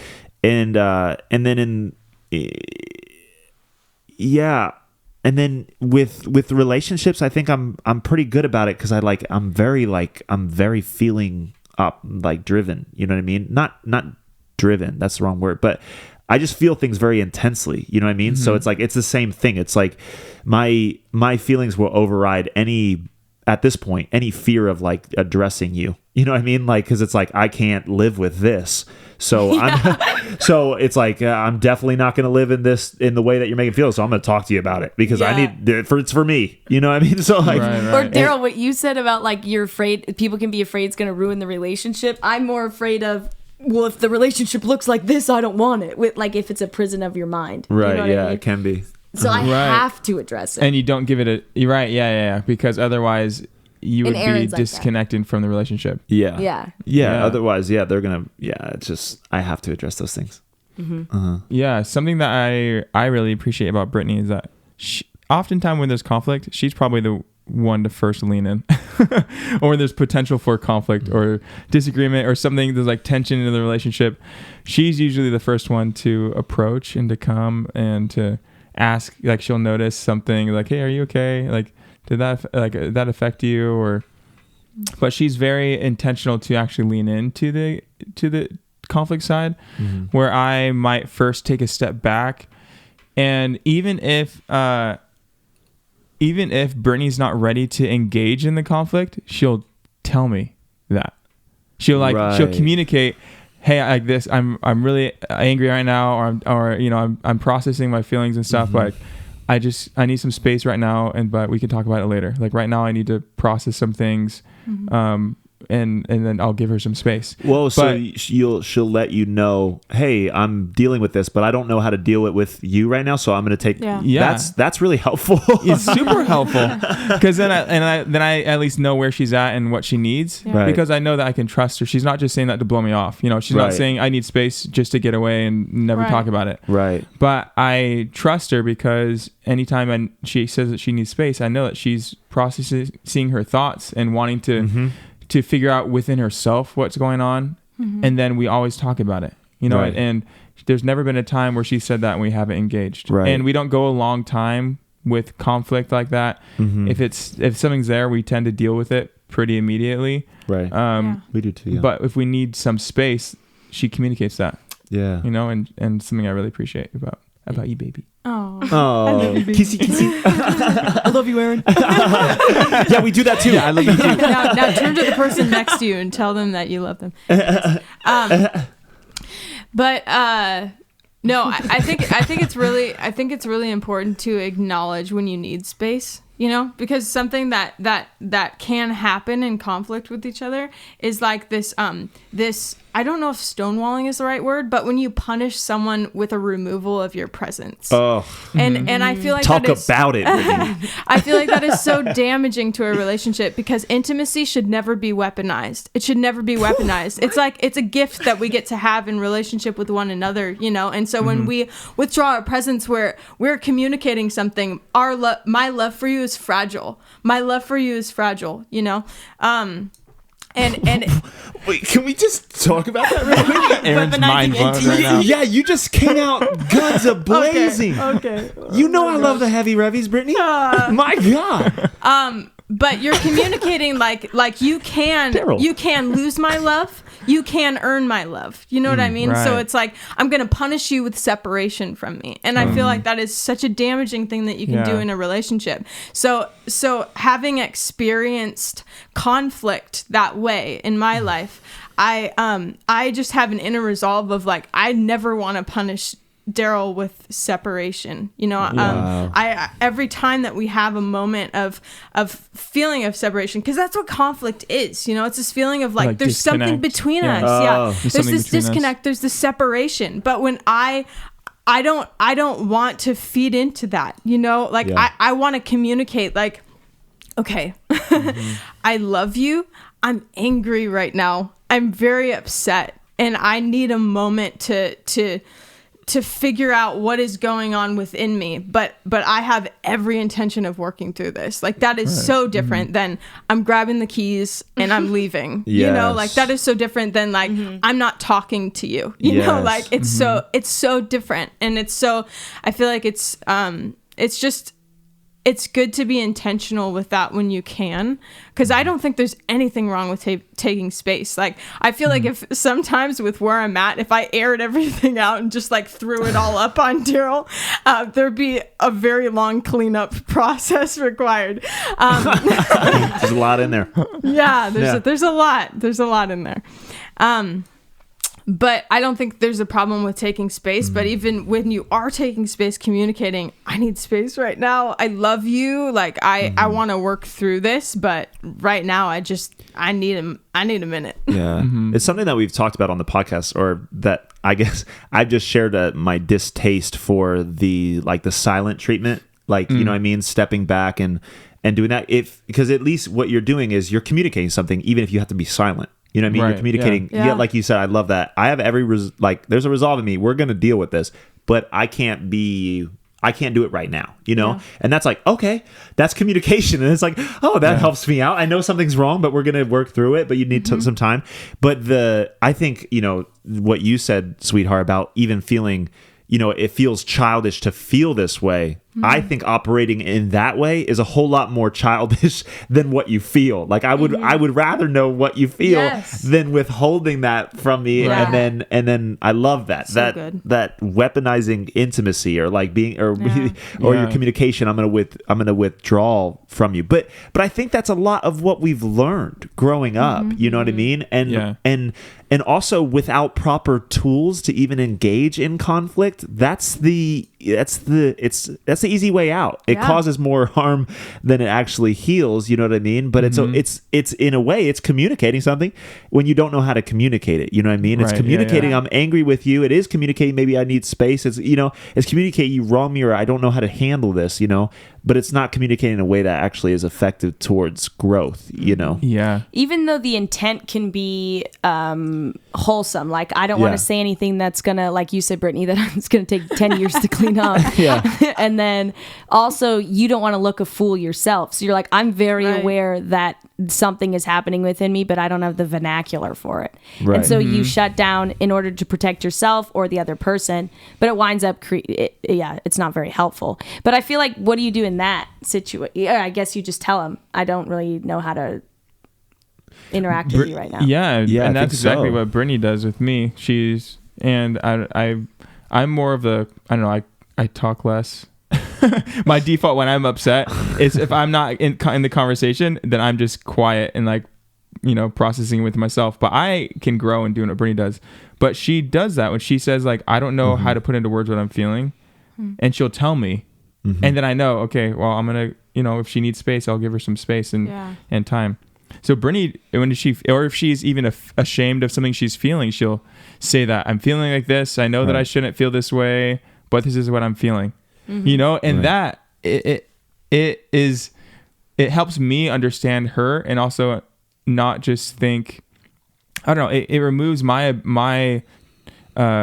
And then with relationships, I think I'm pretty good about it, because I'm very feeling up, like driven. You know what I mean? Not driven. That's the wrong word. But I just feel things very intensely. You know what I mean? So it's like, it's the same thing. It's like my feelings will override at this point, any fear of like addressing you. You know what I mean? Like, cause it's like, I can't live with this. So so it's like, I'm definitely not going to live in the way that you're making me feel. So I'm going to talk to you about it because it's for me. You know what I mean? So like, Or Daryl, what you said about like, you're afraid people can be afraid it's going to ruin the relationship. I'm more afraid of, well, if the relationship looks like this, I don't want it. Like if it's a prison of your mind. Right. You know what I mean? It can be. So I have to address it. And you don't give it you're right. Yeah. Because otherwise you would be disconnected from the relationship. Yeah. Otherwise, they're going to, it's just, I have to address those things. Yeah. Something that I really appreciate about Brittany is that oftentimes when there's conflict, she's probably the one to first lean in or there's potential for conflict or disagreement or something, there's like tension in the relationship. She's usually the first one to approach and to come and to ask, like she'll notice something like, hey, are you okay? Like, did that affect you? But she's very intentional to actually lean into the conflict side, where I might first take a step back, and even if Brittany's not ready to engage in the conflict, she'll tell me that. She'll communicate, hey, like this, I'm really angry right now, or I'm processing my feelings and stuff. Like I need some space right now, but we can talk about it later. Like right now I need to process some things. And then I'll give her some space. Whoa, so she'll let you know, hey, I'm dealing with this, but I don't know how to deal it with you right now, so I'm going to take. Yeah. That's really helpful. It's super helpful because then I at least know where she's at and what she needs, because I know that I can trust her. She's not just saying that to blow me off. She's not saying I need space just to get away and never talk about it. Right. But I trust her because anytime she says that she needs space, I know that she's processing her thoughts and wanting to figure out within herself what's going on. And then we always talk about it, and there's never been a time where she said that and we haven't engaged. Right. And we don't go a long time with conflict like that. If something's there, we tend to deal with it pretty immediately. Right. We do too. Yeah. But if we need some space, she communicates that. Yeah. And something I really appreciate about you, baby. Oh, kissy. I love you, Aaron. Yeah, we do that too. Yeah, I love you too. now turn to the person next to you and tell them that you love them. No, I think it's really important to acknowledge when you need space, because something that can happen in conflict with each other is like this I don't know if stonewalling is the right word, but when you punish someone with a removal of your presence. Oh. And I feel like talk about it. I feel like that is so damaging to a relationship because intimacy should never be weaponized. It should never be weaponized. It's like it's a gift that we get to have in relationship with one another, and so when we withdraw our presence where we're communicating something, my love for you is fragile. My love for you is fragile, And wait, can we just talk about that real quick? Aaron's mind blown right now. Yeah, you just came out guns a blazing. Okay. I love the heavy revies, Brittany. My God. But you're communicating like you can lose my love. You can earn my love. You know what I mean? Right. So it's like, I'm going to punish you with separation from me. And I feel like that is such a damaging thing that you can do in a relationship. So having experienced conflict that way in my life, I just have an inner resolve of like, I never want to punish Daryl with separation. I every time that we have a moment of feeling of separation, because that's what conflict is. It's this feeling of like there's disconnect. something between us. There's this disconnect. There's this separation. But when I don't want to feed into that. I want to communicate like, okay, I love you. I'm angry right now. I'm very upset, and I need a moment to figure out what is going on within me, but I have every intention of working through this. Like that is so different than I'm grabbing the keys and I'm leaving. Like that is so different than like I'm not talking to you. Like it's so different, and it's so, I feel like it's it's good to be intentional with that when you can, because I don't think there's anything wrong with taking space. Like, I feel like if sometimes with where I'm at, if I aired everything out and just like threw it all up on Daryl, there'd be a very long cleanup process required. There's a lot in there. Yeah, there's a lot in there. But I don't think there's a problem with taking space. But even when you are taking space, communicating, I need space right now. I love you. Like, I want to work through this, but right now I need a minute. Yeah. It's something that we've talked about on the podcast, or that I guess I've just shared my distaste for the silent treatment. Like, you know what I mean? Stepping back and doing that, because at least what you're doing is you're communicating something, even if you have to be silent. You know what I mean? Right, You're communicating. yeah. Like you said, I love that. I have there's a resolve in me. We're going to deal with this, but I can't do it right now, you know? Yeah. And that's like, okay, that's communication. And it's like, oh, that helps me out. I know something's wrong, but we're going to work through it, but you need some time. But I think, you know, what you said, sweetheart, about even feeling, you know, it feels childish to feel this way. I think operating in that way is a whole lot more childish than what you feel. Like, I would rather know what you feel than withholding that from me. Yeah. And then I love that. Good. That weaponizing intimacy, or like being, or your communication. I'm gonna withdraw from you. But I think that's a lot of what we've learned growing up. You know what I mean? And also, without proper tools to even engage in conflict, that's the easy way out. It causes more harm than it actually heals. You know what I mean? But it's in a way, it's communicating something when you don't know how to communicate it. You know what I mean? It's communicating. I'm angry with you. It is communicating. Maybe I need space. It's, you know, it's communicating. You wrong me, or I don't know how to handle this. You know, but it's not communicating in a way that actually is effective towards growth. You know? Yeah. Even though the intent can be wholesome, like, I don't want to say anything that's gonna, like you said, Brittany, that it's gonna take 10 years to clean up. And then also, you don't want to look a fool yourself. So you're like, I'm very aware that something is happening within me, but I don't have the vernacular for it. Right. And so you shut down in order to protect yourself or the other person, but it winds up it's not very helpful. But I feel like, what do you do in that situation? I guess you just tell them, I don't really know how to interact with you right now. Yeah, I and that's think exactly so. what Brittany does with me. I'm more of the, I don't know, I talk less. My default when I'm upset is, if I'm not in the conversation, then I'm just quiet and, like, you know, processing with myself. But I can grow in doing what Brittany does. But she does that when she says, like, I don't know how to put into words what I'm feeling, and she'll tell me, and then I know, okay, well, I'm gonna, you know, if she needs space, I'll give her some space and time. So Brittany, if she's even ashamed of something she's feeling, she'll say that, I'm feeling like this. I know that I shouldn't feel this way, but this is what I'm feeling. You know, and that it helps me understand her, and also not just think, I don't know, it removes my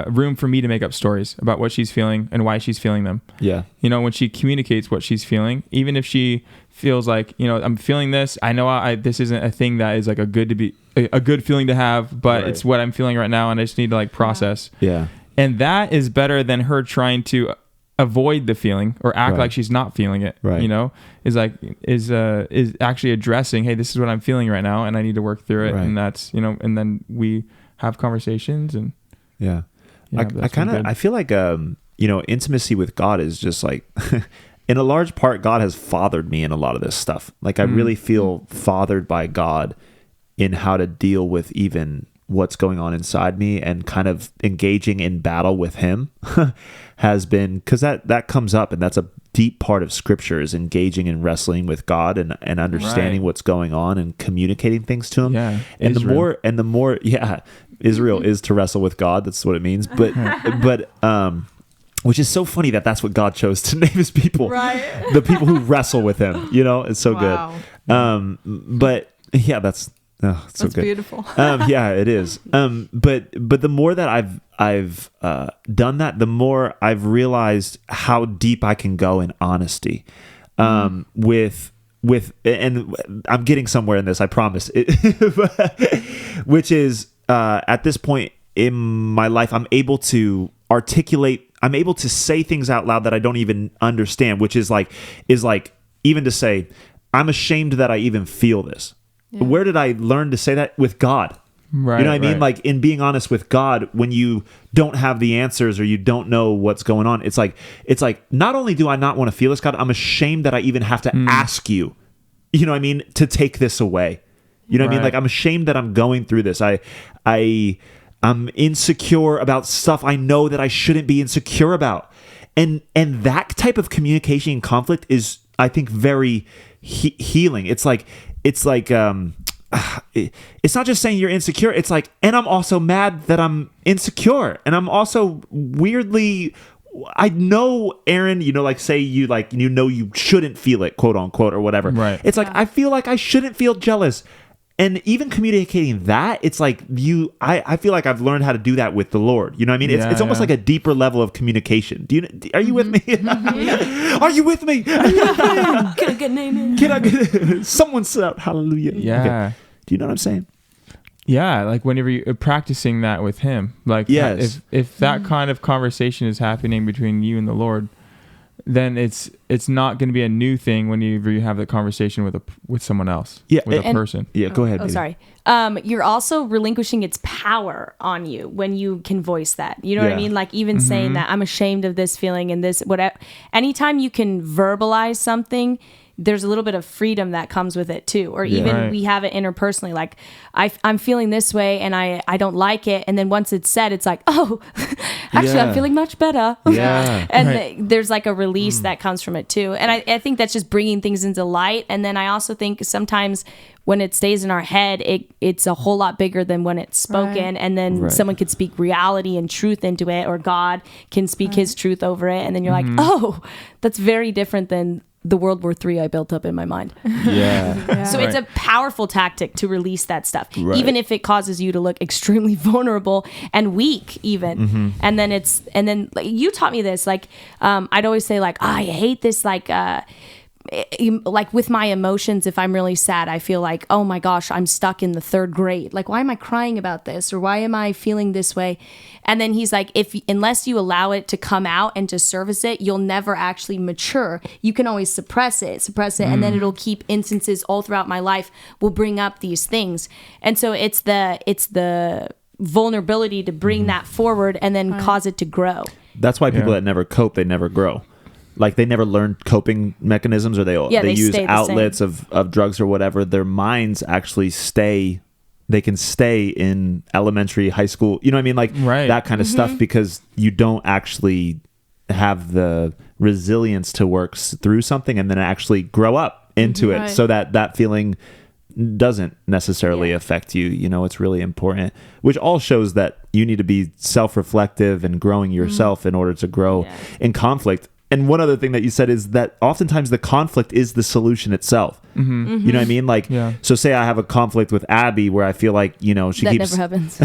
room for me to make up stories about what she's feeling and why she's feeling them. Yeah. You know, when she communicates what she's feeling, even if she feels like, you know, I'm feeling this, I know this isn't a thing that is like a good feeling to have, but it's what I'm feeling right now, and I just need to, like, process. Yeah. And that is better than her trying to avoid the feeling or act like she's not feeling it. You know, is actually addressing, hey, this is what I'm feeling right now, and I need to work through it. And that's, you know, and then we have conversations. And I feel like you know, intimacy with God is just like in a large part, God has fathered me in a lot of this stuff. Like, I really feel fathered by God in how to deal with even what's going on inside me, and kind of engaging in battle with him has been, because that comes up, and that's a deep part of scripture, is engaging and wrestling with God, and understanding what's going on and communicating things to him. And the more Israel is to wrestle with God. That's what it means. But which is so funny that's what God chose to name his people, the people who wrestle with him. You know, it's so good. But yeah, that's so good. Beautiful. Yeah, it is. But the more that I've done that, the more I've realized how deep I can go in honesty, with, and I'm getting somewhere in this, I promise. Which is, at this point in my life, I'm able to articulate. I'm able to say things out loud that I don't even understand, which is like even to say, I'm ashamed that I even feel this. Yeah. Where did I learn to say that? With God. Right. You know what I mean? right. Like in being honest with God, when you don't have the answers or you don't know what's going on, it's like not only do I not want to feel this, God, I'm ashamed that I even have to ask you, you know what I mean, to take this away. You know what I mean? Right. Like I'm ashamed that I'm going through this. I'm insecure about stuff I know that I shouldn't be insecure about. And that type of communication and conflict is, I think, very healing. It's like it's not just saying you're insecure. It's like, and I'm also mad that I'm insecure, and I'm also weirdly, I know, Aaron, you know, like say you like, you know, you shouldn't feel it, quote unquote, or whatever. Right. It's like, I feel like I shouldn't feel jealous. And even communicating that, it's like I feel like I've learned how to do that with the Lord. You know what I mean? It's almost like a deeper level of communication. Are you with me? Are you with me? Can I get an amen? Can I get someone shout hallelujah? Yeah. Okay. Do you know what I'm saying? Yeah, like whenever you're practicing that with him, like Yes. if that kind of conversation is happening between you and the Lord, then it's not going to be a new thing whenever you have the conversation with someone else, with a person. Yeah, go ahead. Oh, baby. sorry. You're also relinquishing its power on you when you can voice that. You know what I Yeah. mean? Like even saying that I'm ashamed of this feeling and this, whatever. Anytime you can verbalize something, there's a little bit of freedom that comes with it too. Or even Right. we have it interpersonally, like I'm feeling this way and I don't like it. And then once it's said, it's like, oh, actually Yeah. I'm feeling much better. Yeah. And Right. there's like a release that comes from it too. And I think that's just bringing things into light. And then I also think sometimes when it stays in our head, it's a whole lot bigger than when it's spoken. Right. And then Right. someone could speak reality and truth into it, or God can speak his truth over it. And then you're like, oh, that's very different than the World War III I built up in my mind. Yeah. So it's a powerful tactic to release that stuff, Right. even if it causes you to look extremely vulnerable and weak, even. And then like, you taught me this. Like I'd always say, like, I hate this. Like with my emotions, if I'm really sad, I feel like, oh my gosh, I'm stuck in the third grade. Like, why am I crying about this, or why am I feeling this way? And then he's like, unless you allow it to come out and to service it, you'll never actually mature. You can always suppress it, and then it'll keep instances all throughout my life will bring up these things. And so it's the vulnerability to bring that forward and then cause it to grow. That's why people Yeah. that never cope, they never grow. Like they never learn coping mechanisms, or they use stay the outlets of drugs or whatever. Their minds actually stay. They can stay in elementary, high school. You know what I mean? Like Right. that kind of stuff, because you don't actually have the resilience to work through something and then actually grow up into it, Right. so that feeling doesn't necessarily affect you. You know, it's really important, which all shows that you need to be self-reflective and growing yourself in order to grow in conflict. And one other thing that you said is that oftentimes the conflict is the solution itself. You know what I mean? Like, so say I have a conflict with Abby where I feel like, you know, she That keeps never happens.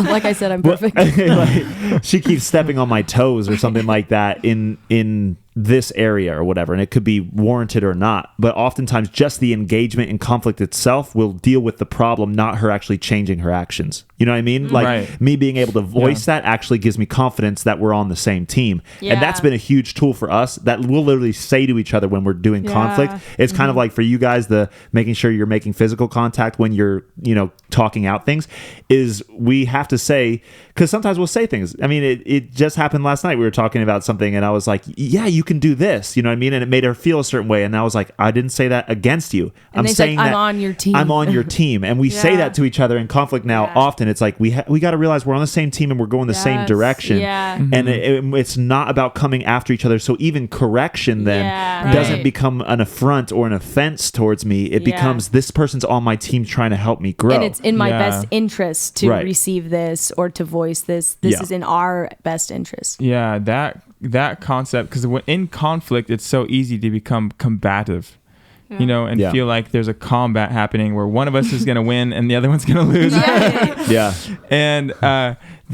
Like I said, I'm perfect. like, she keeps stepping on my toes or something like that in this area or whatever, and it could be warranted or not. But oftentimes just the engagement in conflict itself will deal with the problem, not her actually changing her actions. You know what I mean? Like Right. me being able to voice that actually gives me confidence that we're on the same team. And that's Yeah. been a huge tool for us that we'll literally say to each other when we're doing conflict. It's kind of like for you guys, the making sure you're making physical contact when you're, you know, talking out things, is we have to say, because sometimes we'll say things. I mean, it just happened last night. We were talking about something and I was like, yeah, you can do this. You know what I mean? And it made her feel a certain way. And I was like, I didn't say that against you. I'm they saying said, I'm that on your team. I'm on your team. And we say Yeah. that to each other in conflict now. Often it's like, we got to realize we're on the same team and we're going the same Yes. direction. Yeah. And it's not about coming after each other. So even correction then Yeah. doesn't Right. become an affront or an offense towards me. It Yeah. becomes, this person's on my team trying to help me grow. And it's in my Yeah. best interest to Right. receive this or to voice this. This Yeah. is in our best interest. Yeah, that concept, because in conflict, it's so easy to become combative, you know, and Yeah. feel like there's a combat happening where one of us is going to win and the other one's going to lose. yeah. And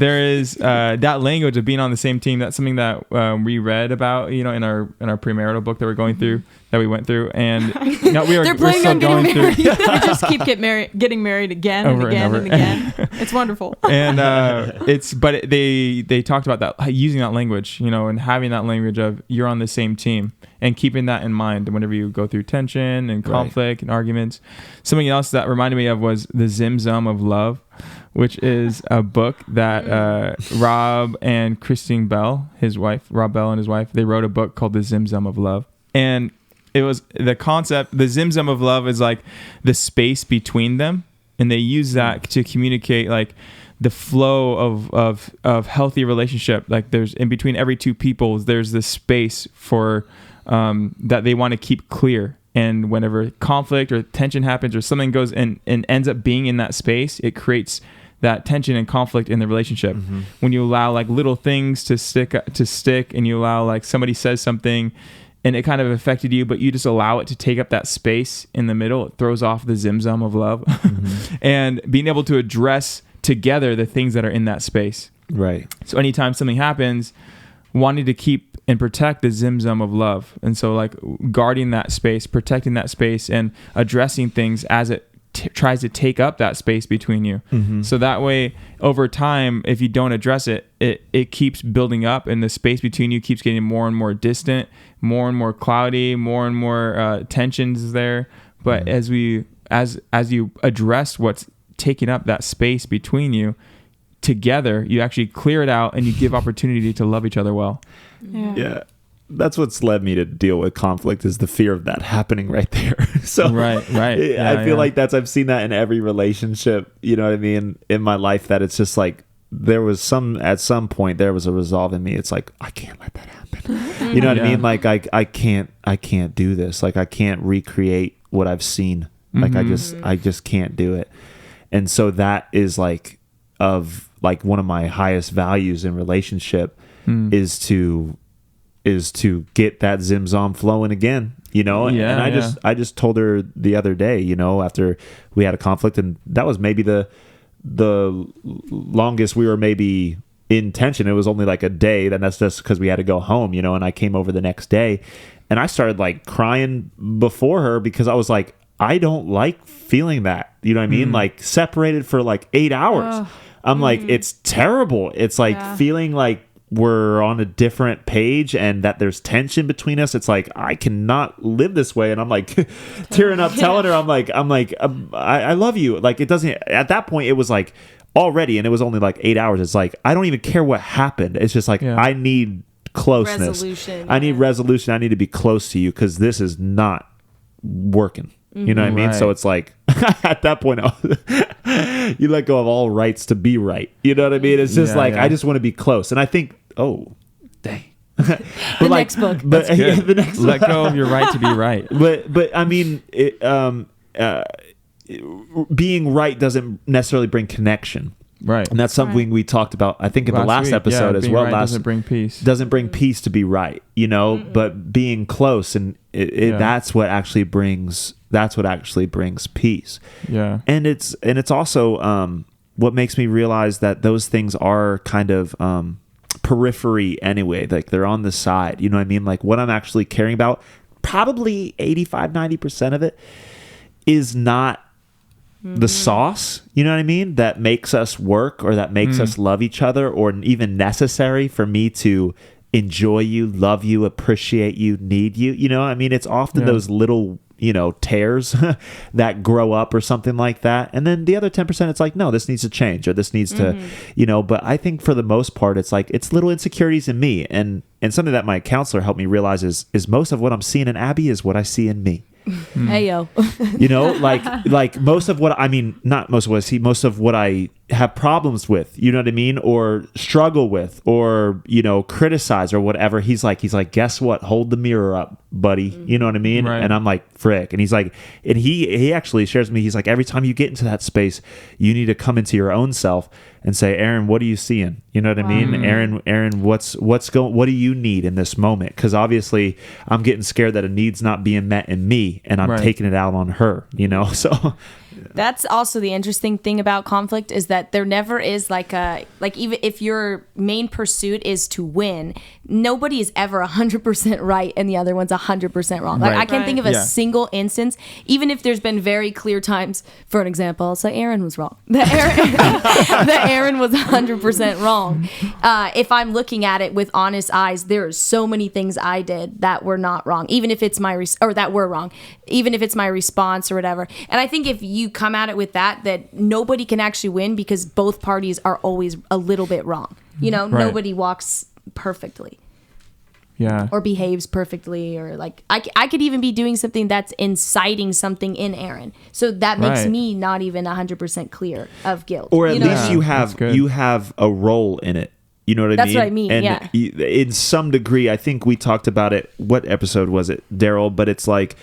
there is that language of being on the same team. That's something that we read about, in our premarital book that we're going through, that we went through, and we're planning still on going through. We just keep getting married again and Over and again over. and again. It's wonderful. And they talked about that, using that language, and having that language of you're on the same team, and keeping that in mind whenever you go through tension and conflict and arguments. Something else that reminded me of was the Zim Zum of Love, which is a book that Rob and Christine Bell, Rob Bell and his wife, they wrote a book called The Zim Zum of Love. And it was the concept, the Zim Zum of Love is like the space between them. And they use that to communicate like the flow of healthy relationship. Like there's in between every two people, there's this space for that they want to keep clear. And whenever conflict or tension happens or something goes and ends up being in that space, it creates that tension and conflict in the relationship. Mm-hmm. When you allow like little things to stick and you allow like somebody says something and it kind of affected you, but you just allow it to take up that space in the middle, it throws off the Zim Zum of Love. Mm-hmm. And being able to address together the things that are in that space. Right. So anytime something happens, wanting to keep and protect the Zim Zum of Love. And so like guarding that space, protecting that space, and addressing things as it tries to take up that space between you. Mm-hmm. So that way, over time, if you don't address it, it keeps building up, and the space between you keeps getting more and more distant, more and more cloudy, more and more tensions there. But as you address what's taking up that space between you, together, you actually clear it out and you give opportunity to love each other well. Yeah. That's what's led me to deal with conflict, is the fear of that happening right there. So right. Yeah, I feel like I've seen that in every relationship, you know what I mean, in my life, that it's just like at some point there was a resolve in me. It's like, I can't let that happen. You know what I mean? Like I can't do this. Like I can't recreate what I've seen. Like I just can't do it. And so that is like one of my highest values in relationship is to get that Zim Zum flowing again, and I just told her the other day, after we had a conflict, and that was maybe the longest we were maybe in tension. It was only like a day, then that's just because we had to go home, and I came over the next day and I started like crying before her because I was like, I don't like feeling that, you know what I mean? Like separated for like 8 hours. I'm like, it's terrible. It's like feeling like we're on a different page and that there's tension between us. It's like, I cannot live this way. And I'm like tearing up, telling her, I'm like, I love you. Like, it doesn't, at that point it was like already, and it was only like 8 hours. It's like, I don't even care what happened. It's just like, I need closeness. Resolution. I need resolution. I need to be close to you because this is not working. You know what I mean? Right. So it's like, at that point, you let go of all rights to be right. You know what I mean? It's just I just want to be close. And I think, dang. The next book. But the next Let go of your right to be right. But I mean, being right doesn't necessarily bring connection. Right. And that's something we talked about, I think, in the last episode as well. Right doesn't bring peace. Doesn't bring peace to be right, but being close, and that's what actually brings peace. Yeah. And it's also what makes me realize that those things are kind of periphery anyway. Like they're on the side. You know what I mean? Like what I'm actually caring about, probably 85-90% of it is not the sauce, you know what I mean, that makes us work or that makes us love each other, or even necessary for me to enjoy you, love you, appreciate you, need you. I mean, it's often those little, tears that grow up or something like that. And then the other 10%, it's like, no, this needs to change, or this needs to, but I think for the most part, it's like, it's little insecurities in me. And something that my counselor helped me realize is most of what I'm seeing in Abby is what I see in me. Hey yo. Like most of what not most of what I see, most of what I have problems with, you know what I mean, or struggle with, or criticize or whatever. He's like, guess what? Hold the mirror up, buddy. You know what I mean? Right. And I'm like, frick. And he's like, and he actually shares with me. He's like, every time you get into that space, you need to come into your own self and say, Aaron, what are you seeing? You know what I mean? Aaron, what do you need in this moment? Because obviously I'm getting scared that a need's not being met in me, and I'm taking it out on her, So That's also the interesting thing about conflict is that there never is even if your main pursuit is to win, nobody is ever 100% right and the other one's 100% wrong. Like Right. I can't think of a Yeah. single instance, even if there's been very clear times. For an example, I'll say Aaron was wrong. That Aaron was 100% wrong. If I'm looking at it with honest eyes, there are so many things I did that were not wrong, even if it's that were wrong, even if it's my response or whatever. And I think if you come at it with that nobody can actually win because both parties are always a little bit wrong. You know, Right. nobody walks perfectly Yeah. or behaves perfectly, or like I could even be doing something that's inciting something in Aaron. So that makes Right. me not even 100% clear of guilt. Or at You know what I least mean? That's good. you have a role in it. You know what I That's mean? what I mean, And yeah. in some degree, I think we talked about it. What episode was it, Daryl? But it's like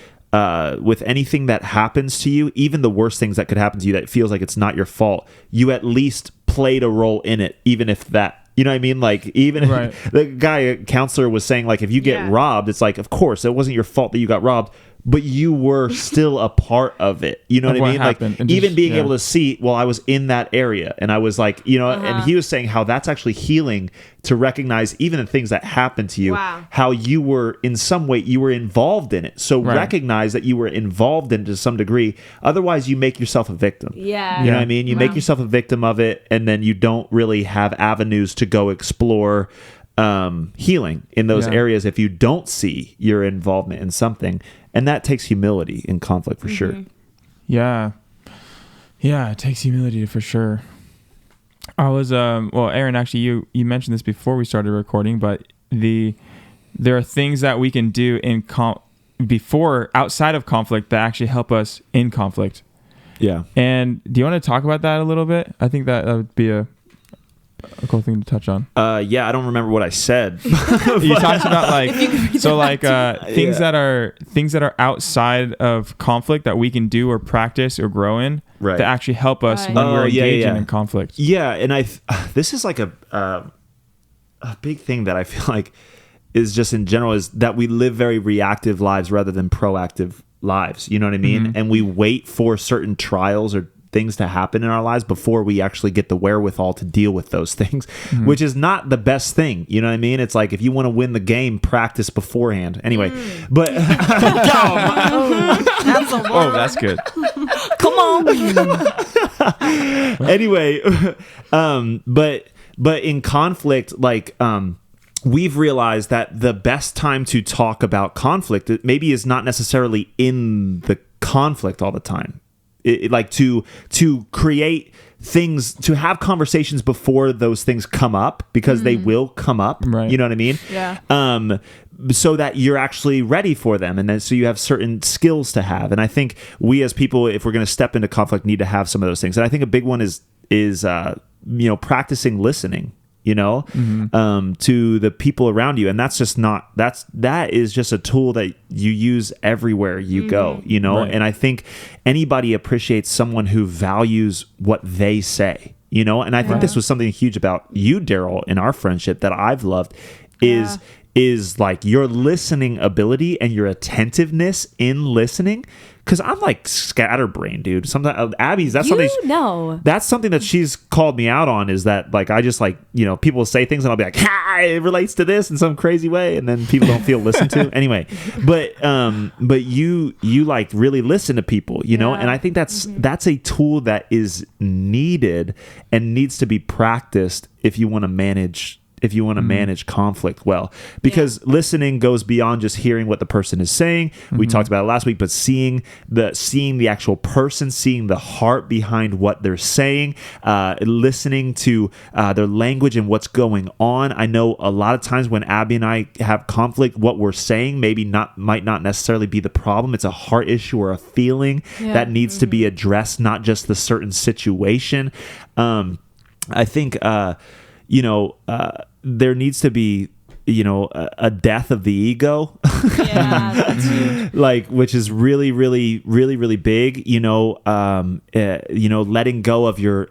with anything that happens to you, even the worst things that could happen to you that feels like it's not your fault, you at least played a role in it, even if that. You know what I mean? Like, even Right. if the guy, counselor, was saying, like, if you get Yeah. robbed, it's like, of course, it wasn't your fault that you got robbed, but you were still a part of it. You know Of what I what mean? happened. Like, And even just- being yeah. able to see, well, I was in that area and I was like, you know, and he was saying how that's actually healing to recognize even the things that happened to you, Wow. how you were in some way, you were involved in it. So Right. recognize that you were involved in it to some degree. Otherwise, you make yourself a victim. Yeah. You know Yeah. what I mean? You make yourself a victim of it, and then you don't really have avenues to go explore healing in those Yeah. areas if you don't see your involvement in something. And that takes humility in conflict for sure. Yeah. Yeah, it takes humility for sure. I was well, Aaron, actually you mentioned this before we started recording, but there are things that we can do before outside of conflict that actually help us in conflict. Yeah. And do you want to talk about that a little bit? I think that would be a cool thing to touch on. Yeah, I don't remember what I said. You talked about like things Yeah. that are outside of conflict that we can do or practice or grow in Right. that actually help us Right. when Oh, we're yeah, engaging yeah. in conflict. Yeah, and this is like a big thing that I feel like is just in general is that we live very reactive lives rather than proactive lives. You know what I mean? And we wait for certain trials or things to happen in our lives before we actually get the wherewithal to deal with those things, which is not the best thing. You know what I mean? It's like if you want to win the game, practice beforehand. Anyway, but Oh, that's good. Come on. anyway, but in conflict, like we've realized that the best time to talk about conflict maybe is not necessarily in the conflict all the time. Like to create things, to have conversations before those things come up, because they will come up. Right. You know what I mean? Yeah. So that you're actually ready for them, and then so you have certain skills to have. And I think we as people, if we're going to step into conflict, need to have some of those things. And I think a big one is practicing listening. To the people around you, and that is just a tool that you use everywhere you go. Right. And I think anybody appreciates someone who values what they say. And I think this was something huge about you, Daryl, in our friendship that I've loved is like your listening ability and your attentiveness in listening. Because I'm like scatterbrained, dude. Sometimes Abby's that's something that she's called me out on, is that like I just like people say things and I'll be like, it relates to this in some crazy way, and then people don't feel listened to anyway. But you like really listen to people, and I think that's a tool that is needed and needs to be practiced if you want to manage conflict well, because listening goes beyond just hearing what the person is saying. We talked about it last week, but seeing the actual person, seeing the heart behind what they're saying, listening to their language and what's going on. I know a lot of times when Abby and I have conflict, what we're saying might not necessarily be the problem. It's a heart issue or a feeling that needs to be addressed, not just the certain situation. I think there needs to be, a death of the ego, Yeah, that's huge. like, which is really, really, really, really big, letting go of your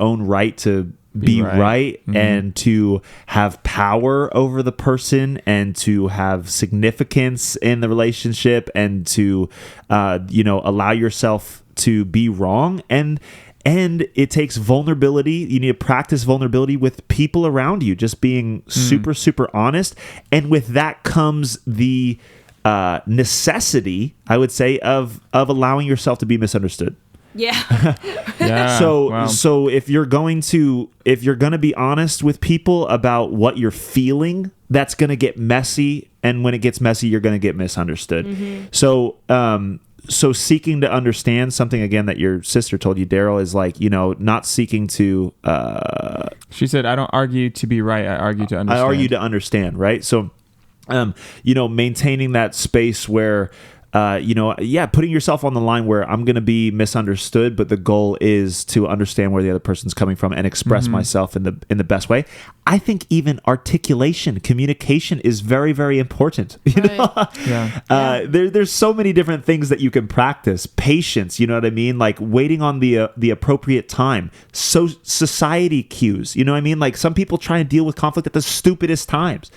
own right to be right, and to have power over the person, and to have significance in the relationship, and to, allow yourself to be wrong, and it takes vulnerability. You need to practice vulnerability with people around you, just being super, super honest. And with that comes the necessity, I would say, of allowing yourself to be misunderstood. Yeah. Yeah. So if you're going to be honest with people about what you're feeling, that's going to get messy, and when it gets messy, you're going to get misunderstood. So seeking to understand something, again, that your sister told you, Daryl, is like, not seeking to She said, I don't argue to be right, I argue to understand. I argue to understand, right? So maintaining that space where putting yourself on the line where I'm going to be misunderstood, but the goal is to understand where the other person's coming from and express myself in the best way. I think even articulation, communication is very, very important. There's so many different things that you can practice. Patience, you know what I mean? Like waiting on the appropriate time. So society cues, you know what I mean? Like some people try and deal with conflict at the stupidest times.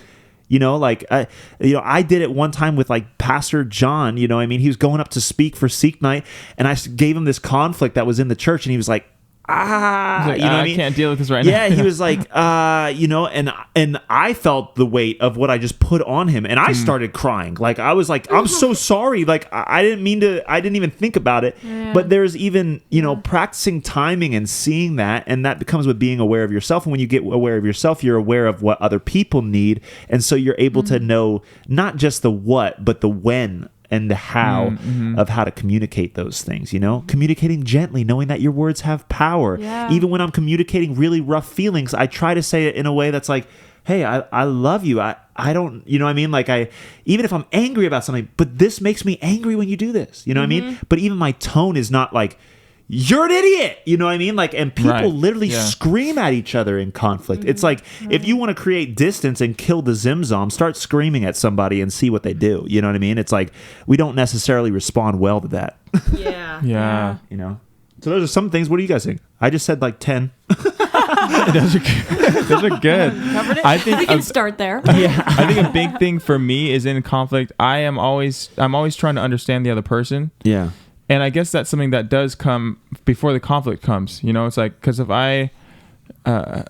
I did it one time with like Pastor John, he was going up to speak for Seek Night, and I gave him this conflict that was in the church, and he was like, I can't deal with this right now. Yeah, he was like, and I felt the weight of what I just put on him, and I started crying. Like I was like, I'm so sorry. Like I didn't mean to. I didn't even think about it. Yeah. But there's even practicing timing and seeing that, and that becomes with being aware of yourself. And when you get aware of yourself, you're aware of what other people need, and so you're able to know not just the what, but the when and the how of how to communicate those things, communicating gently, knowing that your words have power. Yeah. Even when I'm communicating really rough feelings, I try to say it in a way that's like, hey, I love you. I don't, what I mean? Like even if I'm angry about something, but this makes me angry when you do this, what I mean? But even my tone is not like, you're an idiot, you know what I mean? Like, and people literally scream at each other in conflict. It's like, if you want to create distance and kill the Zimzom, start screaming at somebody and see what they do. You know what I mean? It's like, we don't necessarily respond well to that. Yeah. So those are some things. What do you guys think? I just said like 10. Those are good. Covered it? I think we can start there. Yeah. I think a big thing for me is in conflict, I'm always trying to understand the other person. Yeah. And I guess that's something that does come before the conflict comes. It's like, because if I,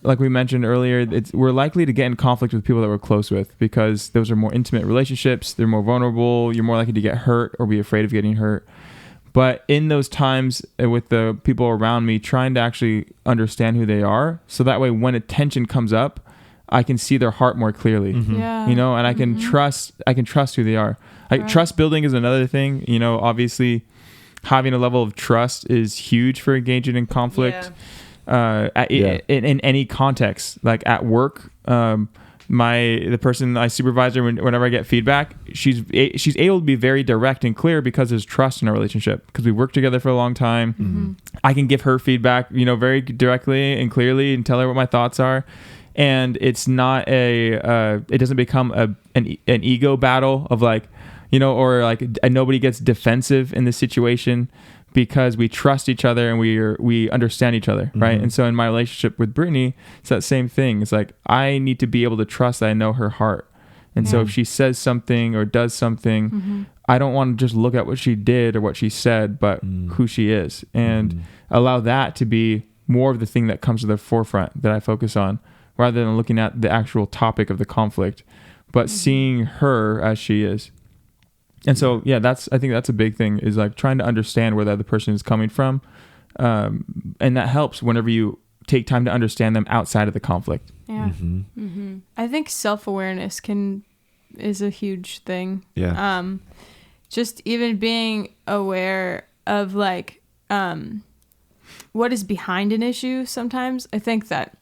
like we mentioned earlier, we're likely to get in conflict with people that we're close with, because those are more intimate relationships. They're more vulnerable. You're more likely to get hurt or be afraid of getting hurt. But in those times with the people around me, trying to actually understand who they are, so that way when a tension comes up, I can see their heart more clearly. And I can trust who they are. Trust building is another thing. Obviously, having a level of trust is huge for engaging in conflict. In any context, like at work. The person I supervise, whenever I get feedback, she's able to be very direct and clear because there's trust in our relationship, because we work together for a long time. I can give her feedback, very directly and clearly, and tell her what my thoughts are. And it's not it doesn't become an ego battle of like, or like nobody gets defensive in this situation, because we trust each other and we understand each other, right? And so in my relationship with Brittany, it's that same thing. It's like, I need to be able to trust that I know her heart. And so if she says something or does something, I don't want to just look at what she did or what she said, but who she is, and allow that to be more of the thing that comes to the forefront that I focus on, rather than looking at the actual topic of the conflict, but seeing her as she is. And so, I think that's a big thing, is like trying to understand where the other person is coming from. And that helps whenever you take time to understand them outside of the conflict. Yeah. I think self-awareness is a huge thing. Yeah. Just even being aware of like, what is behind an issue sometimes. I think that,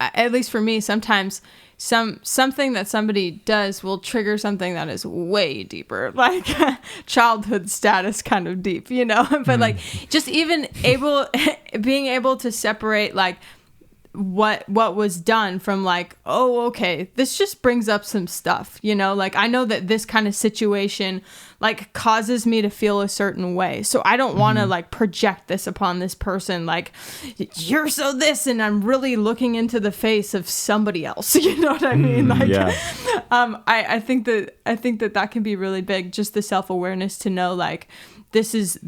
at least for me, sometimes something that somebody does will trigger something that is way deeper, like childhood status kind of deep, but like just even being able to separate like what was done from like, oh, okay, this just brings up some stuff, like I know that this kind of situation like causes me to feel a certain way, so I don't want to like project this upon this person, like you're so this, and I'm really looking into the face of somebody else, you know what I mean? Like I think that can be really big, just the self-awareness to know like this is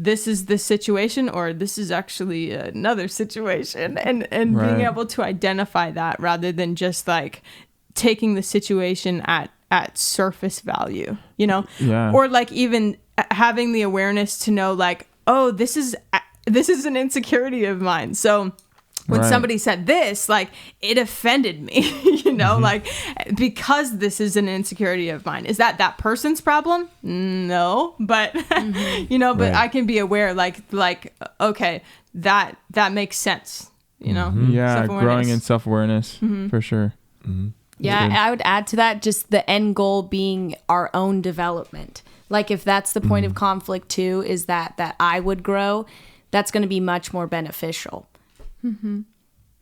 the situation, or this is actually another situation, and being Right. able to identify that rather than just like taking the situation at surface value, you know, Yeah. or like even having the awareness to know like, oh, this is an insecurity of mine. So when Right. somebody said this, like it offended me, you know, like because this is an insecurity of mine. Is that person's problem? No, but you know, but Right. I can be aware like okay, that makes sense, you know. Yeah, Self-awareness. growing in self-awareness for sure. Yeah, good. I would add to that just the end goal being our own development. Like if that's the point of conflict too, is that I would grow, that's going to be much more beneficial.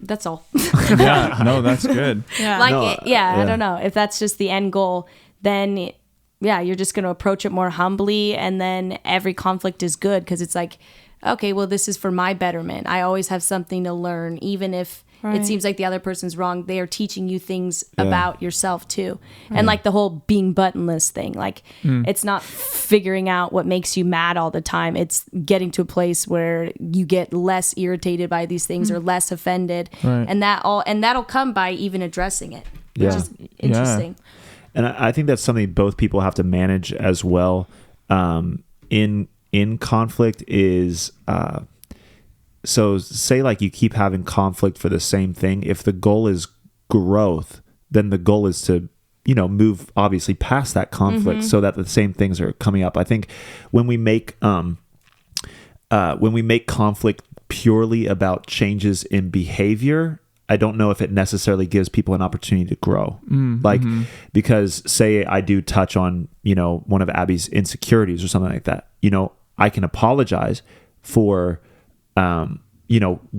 That's all. Yeah, no, that's good. Yeah. Like, No, I don't know. If that's just the end goal, then yeah, you're just going to approach it more humbly, and then every conflict is good because it's like, okay, well, this is for my betterment. I always have something to learn, even if Right. it seems like the other person's wrong. They are teaching you things about yourself too. And like the whole being buttonless thing, like it's not figuring out what makes you mad all the time. It's getting to a place where you get less irritated by these things or less offended. Right. And that'll come by even addressing it, which Yeah. is interesting. And I think that's something both people have to manage as well. In conflict is so say like you keep having conflict for the same thing. If the goal is growth, then the goal is to move obviously past that conflict so that the same things are coming up. I think when we make conflict purely about changes in behavior, I don't know if it necessarily gives people an opportunity to grow. Because say I do touch on, one of Abby's insecurities or something like that, I can apologize for,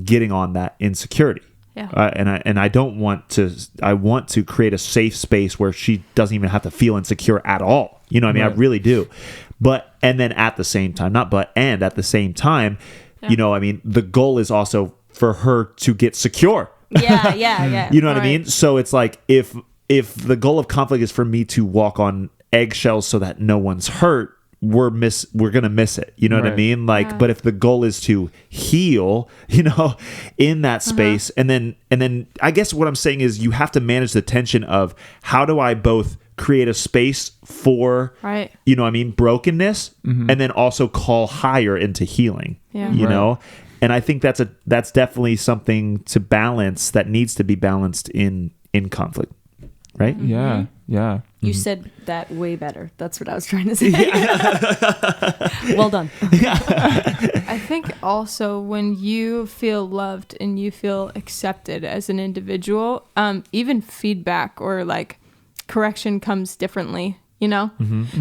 getting on that insecurity. Yeah. And I don't want to, I want to create a safe space where she doesn't even have to feel insecure at all. You know what I mean? Right. I really do. And then at the same time, at the same time, the goal is also for her to get secure. Yeah. You know what I Right. mean? So it's like if the goal of conflict is for me to walk on eggshells so that no one's hurt, we're gonna miss it. You know what I Right. mean? Like, but if the goal is to heal, in that space, and then I guess what I'm saying is you have to manage the tension of how do I both create a space for Right. brokenness, and then also call higher into healing. Yeah. You Right. know? And I think that's definitely something to balance that needs to be balanced in conflict. Right? Yeah, yeah. You said that way better. That's what I was trying to say. Well done. I think also when you feel loved and you feel accepted as an individual, even feedback or like correction comes differently,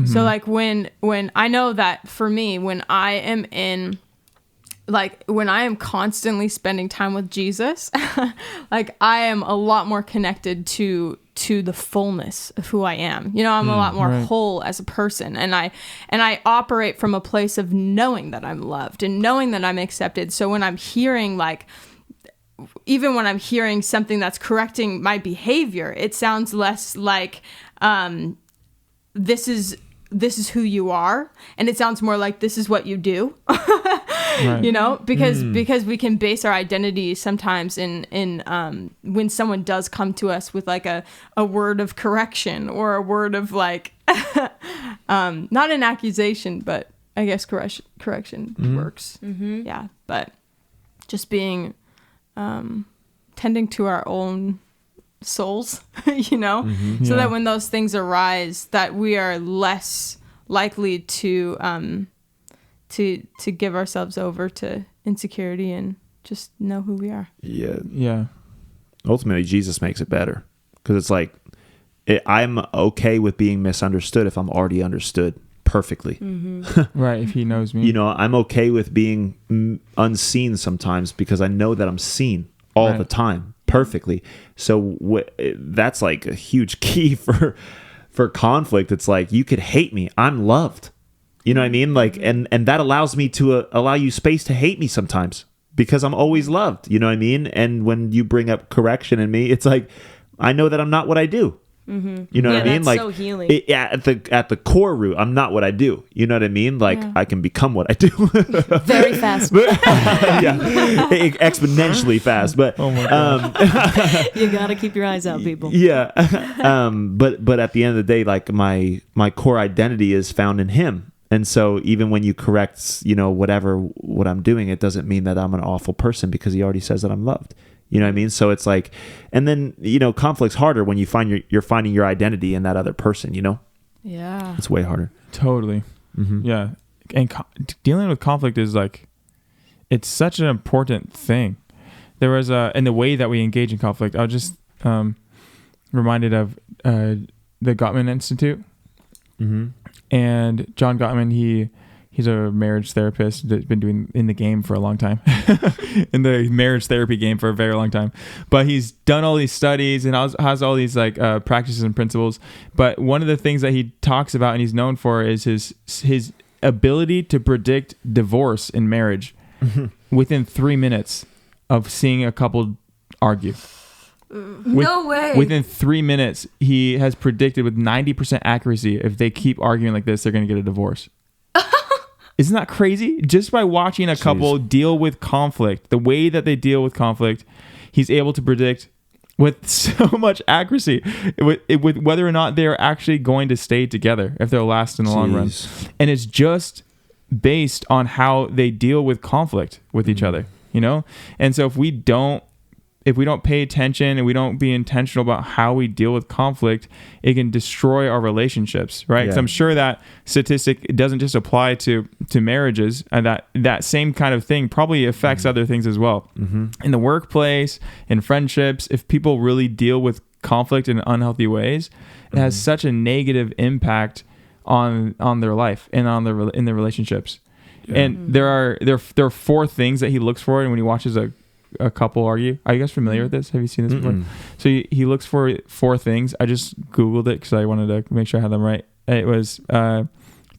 So like when I know that for me, when I am constantly spending time with Jesus, like I am a lot more connected to the fullness of who I am. I'm a lot more Right. whole as a person, and I operate from a place of knowing that I'm loved and knowing that I'm accepted. So when I'm hearing even when I'm hearing something that's correcting my behavior, it sounds less like this is who you are, and it sounds more like this is what you do. Right. Because we can base our identity sometimes in when someone does come to us with like a word of correction or a word of like not an accusation, but I guess correction works. Yeah, but just being tending to our own souls, so Yeah. that when those things arise, that we are less likely to give ourselves over to insecurity and just know who we are. Yeah. Yeah. Ultimately, Jesus makes it better because it's like I'm okay with being misunderstood if I'm already understood perfectly. Right. If he knows me. I'm okay with being unseen sometimes because I know that I'm seen all Right. the time perfectly. So that's like a huge key for conflict. It's like you could hate me, I'm loved. You know what I mean? Like, and that allows me to allow you space to hate me sometimes because I'm always loved. You know what I mean? And when you bring up correction in me, it's like I know that I'm not what I do. You know what I mean? that's Like so healing. at the core root, I'm not what I do. You know what I mean? Like I can become what I do. Very fast. Exponentially fast. But You gotta keep your eyes out, people. yeah. But at the end of the day, like my core identity is found in him. And so even when you correct, what I'm doing, it doesn't mean that I'm an awful person because he already says that I'm loved. You know what I mean? So it's like, and then, conflict's harder when you find you're finding your identity in that other person, Yeah. It's way harder. Totally. Yeah. And dealing with conflict is like, it's such an important thing. There was in the way that we engage in conflict, I was just reminded of the Gottman Institute. And John Gottman, he's a marriage therapist that's been doing in the game for a long time, in the marriage therapy game for a very long time. But he's done all these studies and has all these like practices and principles. But one of the things that he talks about and he's known for is his ability to predict divorce in marriage within 3 minutes of seeing a couple argue. No way. Within 3 minutes, he has predicted with 90% accuracy if they keep arguing like this, they're going to get a divorce. Isn't that crazy? Just by watching a couple deal with conflict, the way that they deal with conflict, he's able to predict with so much accuracy with whether or not they're actually going to stay together, if they'll last in the long run. And it's just based on how they deal with conflict with each other, And so if we don't pay attention and we don't be intentional about how we deal with conflict, it can destroy our relationships, right? Because I'm sure that statistic doesn't just apply to marriages, and that same kind of thing probably affects other things as well. In the workplace, in friendships, if people really deal with conflict in unhealthy ways, it has such a negative impact on their life and in their relationships. And there are 4 things that he looks for, and when he watches a couple argue. Are you guys familiar with this? Have you seen this before? So he looks for 4 things. I just Googled it because I wanted to make sure I had them right. It was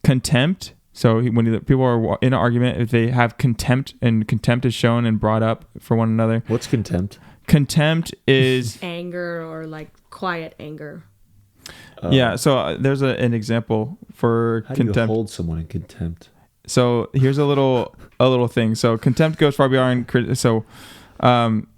contempt. So when people are in an argument, if they have contempt and contempt is shown and brought up for one another. What's contempt? Contempt is anger or like quiet anger. Yeah. So there's an example for how do contempt. you hold someone in contempt? So here's a little thing. So contempt goes far beyond.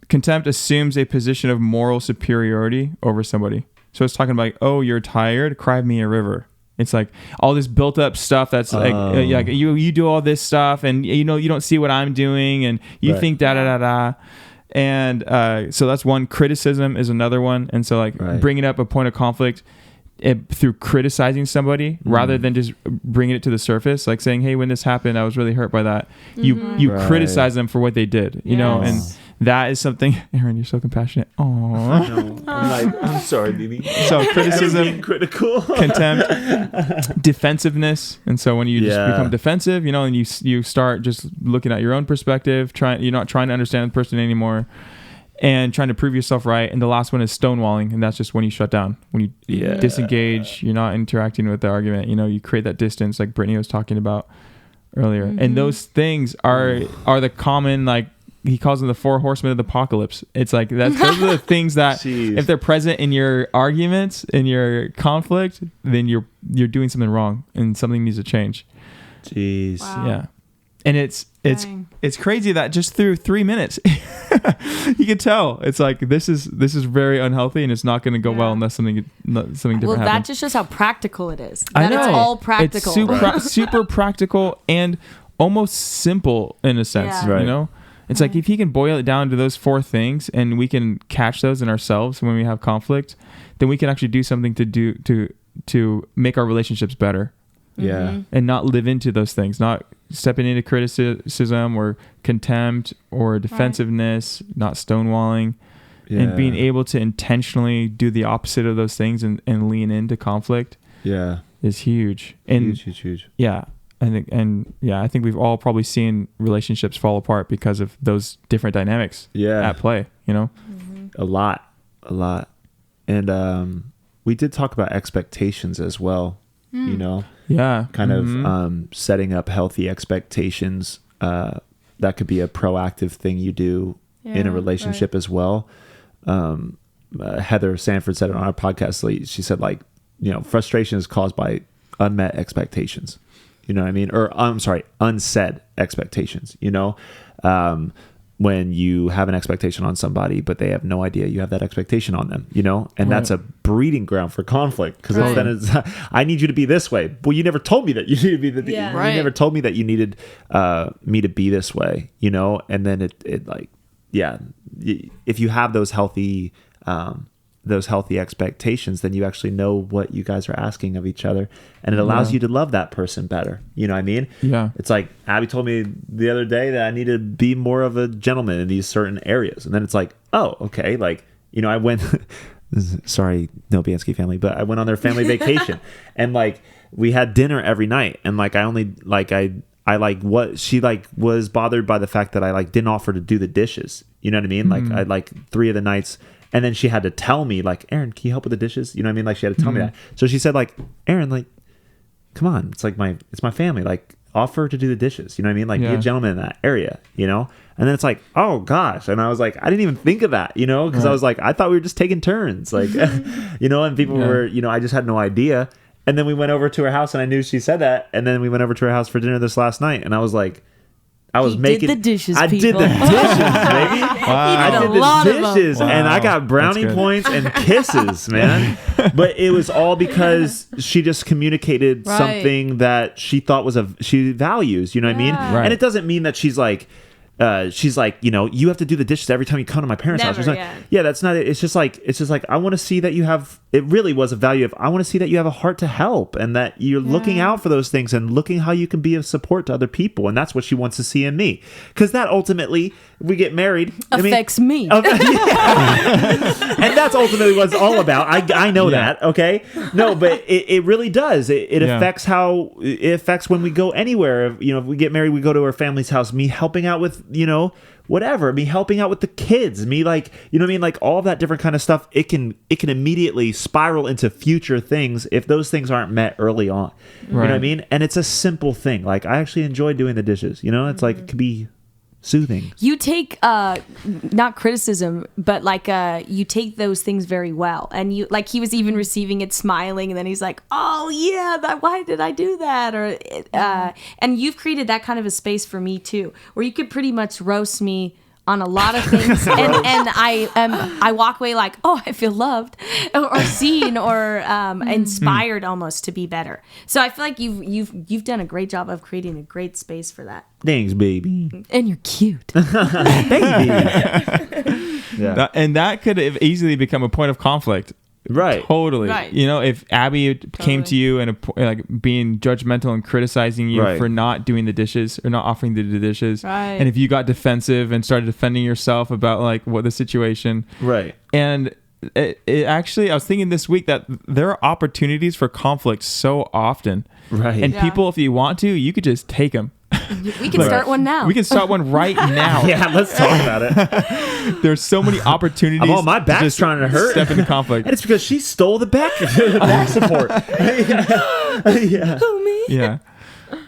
Contempt assumes a position of moral superiority over somebody. So it's talking about like, oh, you're tired, cry me a river. It's like all this built up stuff that's like you do all this stuff and you don't see what I'm doing and you think da da da da. And so that's one. Criticism is another one. And so like bringing up a point of conflict through criticizing somebody rather than just bringing it to the surface, like saying, hey, when this happened, I was really hurt by that. You criticize them for what they did, and that is something. Aaron, you're so compassionate. Aww. I'm sorry, baby. So criticism, critical, contempt, defensiveness. And so when you just become defensive, and you start just looking at your own perspective, you're not trying to understand the person anymore. And trying to prove yourself right. And the last one is stonewalling. And that's just when you shut down, when you disengage, you're not interacting with the argument. You create that distance like Brittany was talking about earlier. And those things are the common, like he calls them the 4 horsemen of the apocalypse. It's like those are the things that if they're present in your arguments, in your conflict, then you're doing something wrong and something needs to change. Jeez. Wow. Yeah. And it's crazy that just through 3 minutes you can tell it's like this is very unhealthy and it's not going to go well unless something different happens. Well, that just shows how practical it is. I know. It's all practical. It's super practical and almost simple in a sense. It's like if he can boil it down to those 4 things and we can catch those in ourselves when we have conflict, then we can actually do something to make our relationships better. And not live into those things, not stepping into criticism or contempt or defensiveness, not stonewalling, and being able to intentionally do the opposite of those things and lean into conflict is huge. And huge. Yeah. I think we've all probably seen relationships fall apart because of those different dynamics at play, A lot. And we did talk about expectations as well. Kind of setting up healthy expectations. That could be a proactive thing you do in a relationship as well. Heather Sanford said it on our podcast. She said, like, frustration is caused by unmet expectations. You know what I mean? Or I'm sorry, unsaid expectations. When you have an expectation on somebody, but they have no idea you have that expectation on them, and that's a breeding ground for conflict, because then it's, I need you to be this way. Well, you never told me that you needed to be, you never told me that you needed me to be this way, and then it like, if you have those healthy expectations, then you actually know what you guys are asking of each other, and it allows you to love that person better. You know what I mean? Yeah. It's like Abby told me the other day that I need to be more of a gentleman in these certain areas. And then it's like, oh, okay. Like, I went, sorry, no Bansky family, but I went on their family vacation, and like we had dinner every night. And like, I only like, I like what she like was bothered by the fact that I like didn't offer to do the dishes. You know what I mean? Like I like 3 of the nights. And then she had to tell me, like, Aaron, can you help with the dishes? You know what I mean? Like, she had to tell me that. So she said, like, Aaron, like, come on. It's like it's my family. Like, offer to do the dishes. You know what I mean? Like, be a gentleman in that area, And then it's like, oh, gosh. And I was like, I didn't even think of that, Because I was like, I thought we were just taking turns. Like, and people were, I just had no idea. And then we went over to her house, and I knew she said that. And then we went over to her house for dinner this last night. And I was like, did the dishes, I did the dishes, baby. Wow. I did the dishes, and I got brownie points and kisses, man. But it was all because she just communicated something that she thought she values. You know what I mean? Right. And it doesn't mean that she's like, you have to do the dishes every time you come to my parents' house. That's not it. It's just like I want to see that you have. It really was a value of I want to see that you have a heart to help, and that you're looking out for those things and looking how you can be of support to other people. And that's what she wants to see in me, because that ultimately, we get married, affects me. And that's ultimately what it's all about. I know that. Okay. No, but it really does. It affects when we go anywhere. If we get married, we go to our family's house. Me helping out with whatever, me helping out with the kids, me like, like all of that different kind of stuff. It can immediately spiral into future things if those things aren't met early on. You know what I mean? And it's a simple thing. Like, I actually enjoy doing the dishes. It's like, it could be soothing. You take not criticism, but like you take those things very well, and you like, he was even receiving it smiling, and then he's like, oh yeah, why did I do that? Or and you've created that kind of a space for me too, where you could pretty much roast me on a lot of things, and I walk away like, oh, I feel loved or seen or inspired almost to be better. So I feel like you've done a great job of creating a great space for that. Thanks, baby. And you're cute, baby. And that could have easily become a point of conflict. Right. Totally. Right. If Abby came to you and like being judgmental and criticizing you for not doing the dishes or not offering to do the dishes, and if you got defensive and started defending yourself about like what the situation, and it actually, I was thinking this week that there are opportunities for conflict so often, and people, if you want to, you could just take them. We can start one now. We can start one right now. Yeah, let's talk about it. There's so many opportunities. I'm on my back's trying to hurt. Step into conflict. And it's because she stole the back support. Who, me? Yeah.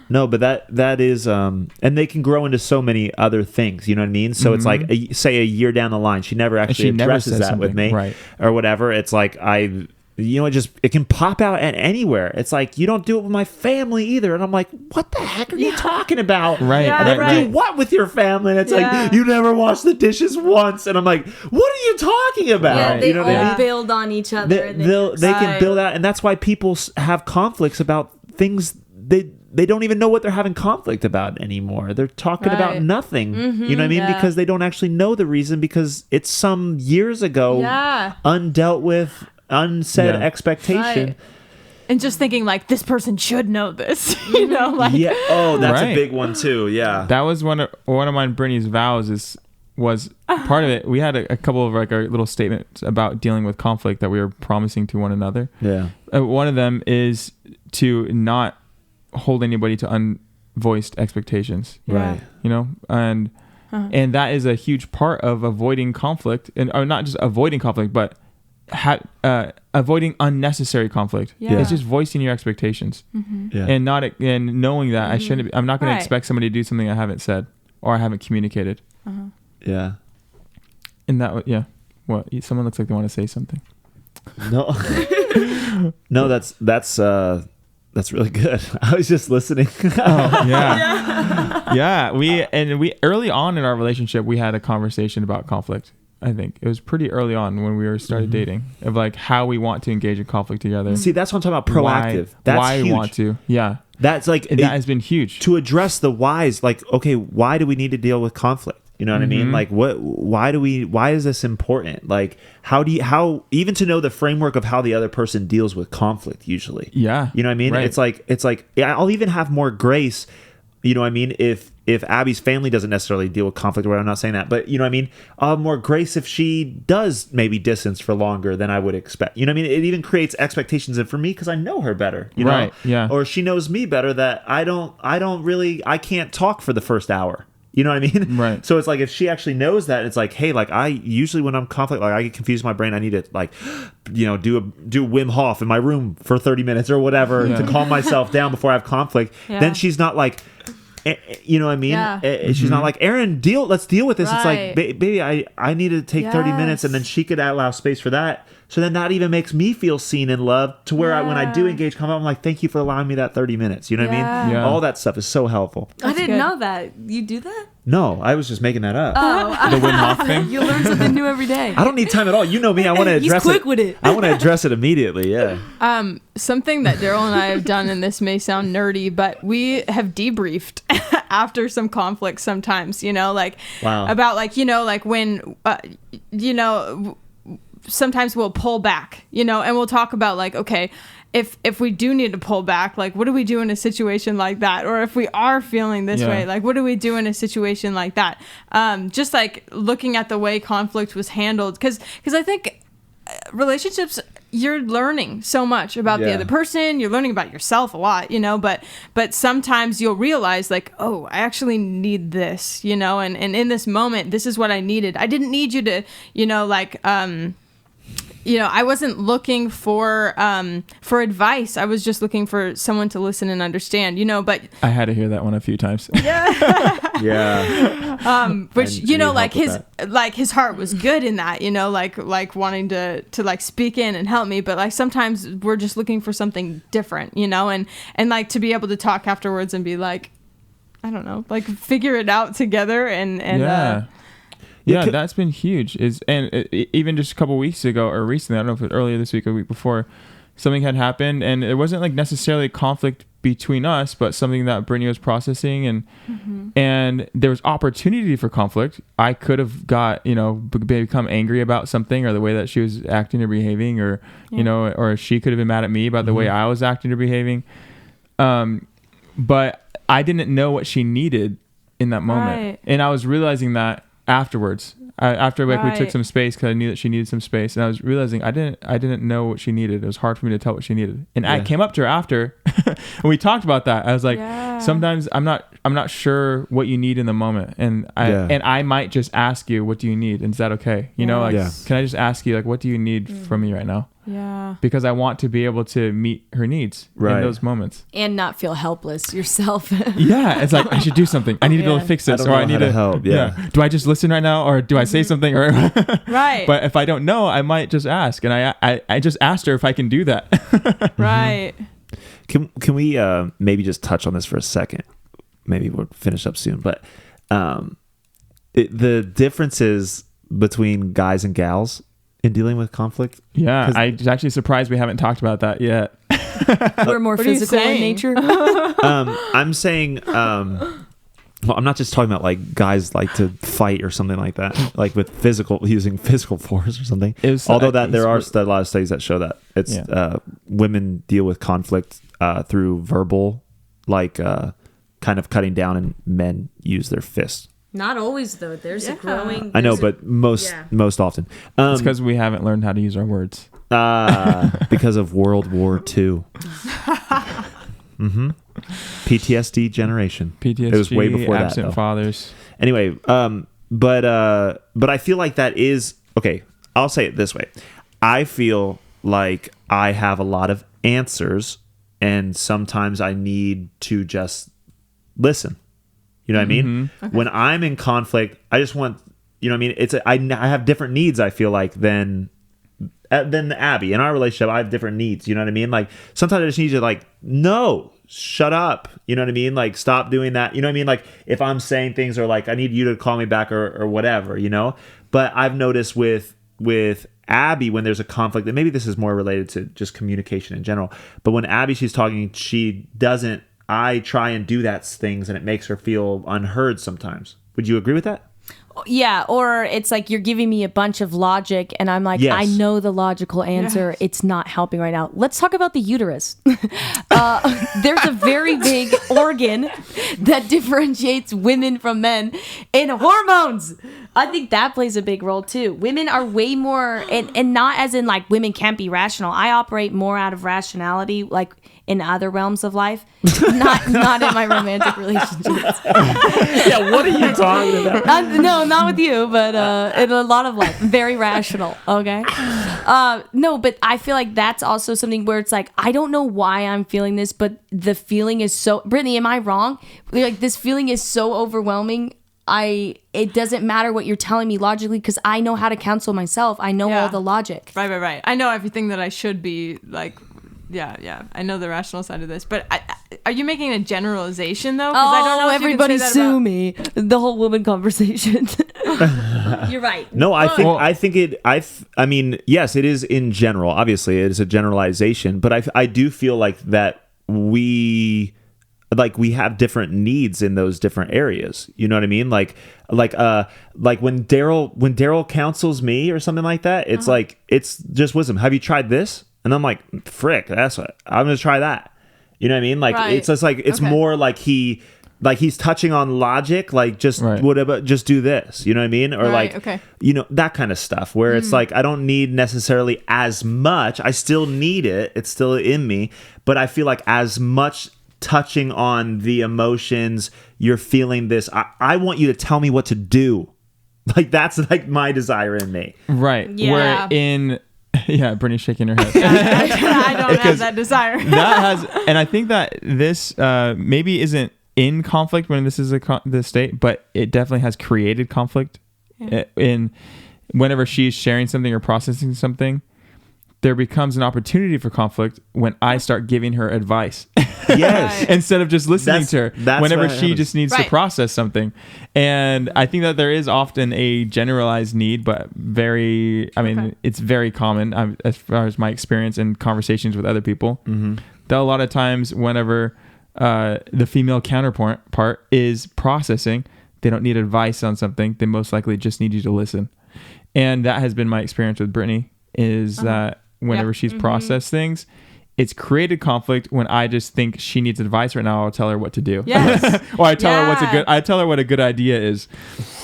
No, but that is, and they can grow into so many other things. You know what I mean? So it's like, say a year down the line, she never actually addresses that with me, or whatever. It's like it can pop out at anywhere. It's like, you don't do it with my family either. And I'm like, what the heck are you talking about? Right. I never do what with your family? And it's like, you never wash the dishes once. And I'm like, what are you talking about? Yeah, they all build on each other. They can build out. And that's why people have conflicts about things they don't even know what they're having conflict about anymore. They're talking about nothing. You know what I mean? Because they don't actually know the reason, because it's some years ago, undealt with, unsaid expectation. And just thinking like, this person should know this, like. Yeah. Oh, that's a big one too. Yeah. That was one of mine. Brittany's vows was part of it. We had a couple of like our little statements about dealing with conflict that we were promising to one another. Yeah. One of them is to not hold anybody to unvoiced expectations. Right. And that is a huge part of avoiding conflict, or not just avoiding conflict, but avoiding unnecessary conflict. It's just voicing your expectations, and knowing that I'm not going to expect somebody to do something I haven't said or I haven't communicated. Yeah. And that What? Someone looks like they want to say something. No, no, that's really good. I was just listening. Oh yeah, yeah. We early on in our relationship, we had a conversation about conflict. I think it was pretty early on when we were started dating, of like how we want to engage in conflict together. See, that's what I'm talking about. Proactive. That's why huge. we want to. Yeah, That's like that has been huge. to address the whys. Like, okay, why do we need to deal with conflict? You know what I mean? Like, why is this important? Like, how even to know the framework of how the other person deals with conflict usually. Yeah. You know what I mean? Right. It's like I'll even have more grace, you know what I mean, if Abby's family doesn't necessarily deal with conflict, or I'm not saying that, but you know what I mean? I'll have more grace if she does maybe distance for longer than I would expect. You know what I mean? It even creates expectations for me because I know her better, you know? Right, yeah. Or she knows me better, that I can't talk for the first hour. You know what I mean? Right. So it's like, if she actually knows that, it's like, hey, like I usually when I'm conflict, like I get confused in my brain. I need to like, you know, do Wim Hof in my room for 30 minutes or whatever to calm myself down before I have conflict. Yeah. Then she's not like, you know what I mean? Yeah. She's not like, Aaron, let's deal with this. It's Right. like, baby, I need to take 30 minutes, and then she could allow space for that. So then that even makes me feel seen and loved, to where when I do engage conflict, I'm like, thank you for allowing me that 30 minutes. You know what I Yeah. mean? Yeah. All that stuff is so helpful. I didn't good. know that. You do that? No, I was just making that up. The Wim Hof thing. You learn something new every day. I don't need time at all. You know me. I want to He's address quick with it. I want to address it immediately. Yeah. Something that Daryl and I have done, and this may sound nerdy, but we have debriefed after some conflict sometimes, you know, like Wow. about like, you know, like when, you know, sometimes we'll pull back, you know, and we'll talk about like, okay, if we do need to pull back, like what do we do in a situation like that? Or if we are feeling this way, like what do we do in a situation like that? Just like looking at the way conflict was handled, because I think relationships, you're learning so much about the other person, you're learning about yourself a lot, you know, but sometimes you'll realize like, oh, I actually need this, you know, and in this moment, this is what I needed. I didn't need you to, you know, like, you know, I wasn't looking for advice. I was just looking for someone to listen and understand, you know, but I had to hear that one a few times. Yeah. which, you know, like help with his heart was good in that, you know, like wanting to like speak in and help me, but like sometimes we're just looking for something different, you know, and like to be able to talk afterwards and be like, I don't know, like figure it out together and yeah, that's been huge. Even just a couple weeks ago, or recently, I don't know if it was earlier this week or the week before, something had happened, and it wasn't like necessarily conflict between us, but something that Brittany was processing, and there was opportunity for conflict. I could have got, you know, become angry about something, or the way that she was acting or behaving, or you know, or she could have been mad at me about the way I was acting or behaving. But I didn't know what she needed in that moment, Right. and I was realizing that afterwards. After like we took Right. some space, because I knew that she needed some space, and I was realizing I didn't know what she needed. It was hard for me to tell what she needed, and I came up to her after and we talked about that. I was like, sometimes I'm not sure what you need in the moment, and I might just ask you, what do you need, and is that okay? You know, like, can I just ask you, like, what do you need from me right now? Yeah. Because I want to be able to meet her needs in those moments. And not feel helpless yourself. Yeah, it's like, I should do something. I need to be able to fix this, I don't or know I need how to to help. Yeah. Do I just listen right now, or do I say something? Or Right. But if I don't know, I might just ask. And I just asked her if I can do that. Right. Can we maybe just touch on this for a second? Maybe we'll finish up soon. But the differences between guys and gals in dealing with conflict. Yeah, I'm actually surprised we haven't talked about that yet. We're more What are you physical in saying? nature. I'm saying, well, I'm not just talking about like guys like to fight or something like that, like with using physical force or something. Although there are a lot of studies that show that it's women deal with conflict through verbal, like kind of cutting down, and men use their fists. Not always, though. There's a growing... I know, but most often. It's because we haven't learned how to use our words. Because of World War II. PTSD generation. PTSD, It was way before that, absent though. fathers. Anyway, but I feel like that is okay. I'll say it this way: I feel like I have a lot of answers, and sometimes I need to just listen. You know what I mean? Okay. When I'm in conflict, I just want, you know what I mean? I have different needs, I feel like, than Abby. In our relationship, I have different needs. You know what I mean? Like, sometimes I just need you to, like, no, shut up. You know what I mean? Like, stop doing that. You know what I mean? Like, if I'm saying things, or like, I need you to call me back, or whatever, you know? But I've noticed with Abby, when there's a conflict, and maybe this is more related to just communication in general, but when Abby, she's talking, I try and do that things, and it makes her feel unheard sometimes. Would you agree with that? Yeah, or it's like you're giving me a bunch of logic and I'm like, Yes. I know the logical answer. Yes. It's not helping right now. Let's talk about the uterus. There's a very big organ that differentiates women from men in hormones. I think that plays a big role too. Women are way more, and not as in like women can't be rational. I operate more out of rationality, like in other realms of life, not in my romantic relationships. Yeah, what are you talking about? No, not with you, but in a lot of life, very rational. Okay. No, but I feel like that's also something where it's like, I don't know why I'm feeling this, but the feeling is so. Brittany, am I wrong? Like, this feeling is so overwhelming. It doesn't matter what you're telling me logically, because I know how to counsel myself. I know all the logic. Right. I know everything that I should be like. Yeah. I know the rational side of this, but are you making a generalization though? Oh, I don't know if everybody you can say sue that me. The whole woman conversation. You're right. No, I mean, yes, it is in general. Obviously, it is a generalization, but I do feel like that we have different needs in those different areas. You know what I mean? Like when Daryl counsels me or something like that, it's like, it's just wisdom. Have you tried this? And I'm like, frick, that's what I'm going to try that. You know what I mean? Like, it's just like, it's more like he's touching on logic, like just whatever, just do this. You know what I mean? Or you know, that kind of stuff where it's like, I don't need necessarily as much. I still need it. It's still in me, but I feel like as much touching on the emotions, you're feeling this. I want you to tell me what to do. Like, that's like my desire in me. Right. Yeah. Yeah, Brittany's shaking her head. I don't have that desire. And I think that this maybe isn't in conflict when this is the state, but it definitely has created conflict in whenever she's sharing something or processing something. There becomes an opportunity for conflict when I start giving her advice. Yes. Instead of just listening to her. Whenever she happens. just needs to process something. And I think that there is often a generalized need, but it's very common as far as my experience and conversations with other people. Mm-hmm. That a lot of times whenever the female counterpart is processing, they don't need advice on something. They most likely just need you to listen. And that has been my experience with Brittany, is that whenever she's processed things, it's created conflict when I just think she needs advice right now. I'll tell her what to do. Yes. Or I tell her what a good idea is.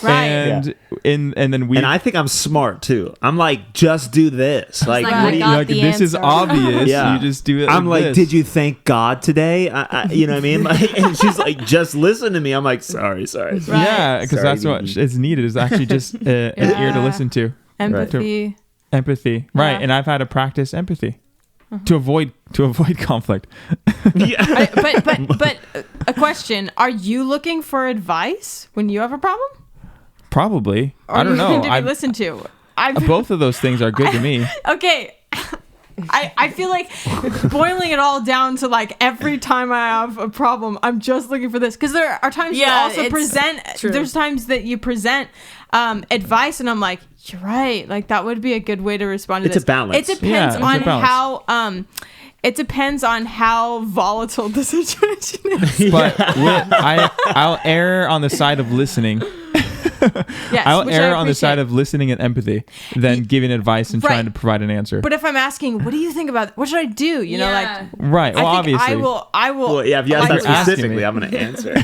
Right. And then I think I'm smart too. I'm like, just do this. Like, like, what do you got like the this is answer. obvious. Yeah. You just do it. I'm like, this. did you thank God today? You know what I mean? Like, and she's like, just listen to me. I'm like, sorry. Yeah, because that's what is needed, is actually just an ear to listen to. Empathy. Empathy. Right. And I've had to practice empathy to avoid conflict. Yeah. But a question: are you looking for advice when you have a problem? Probably. Or I don't know. To be listened to. Both of those things are good to me. Okay. I feel like boiling it all down to like every time I have a problem, I'm just looking for this, because there are times you also present. True. There's times that you present advice, and I'm like, you're right. Like, that would be a good way to respond to It's this. a balance. It depends Yeah, on it's a balance. how. It depends on how volatile the situation is. But I'll err on the side of listening. Yes, I'll which err I on the side appreciate. of listening and empathy than giving advice and trying to provide an answer. But if I'm asking, what do you think about? What should I do? You know, like. Right. Well, I think obviously. I will. Well, yeah, if you ask like, that asking specifically, me. I'm going to answer.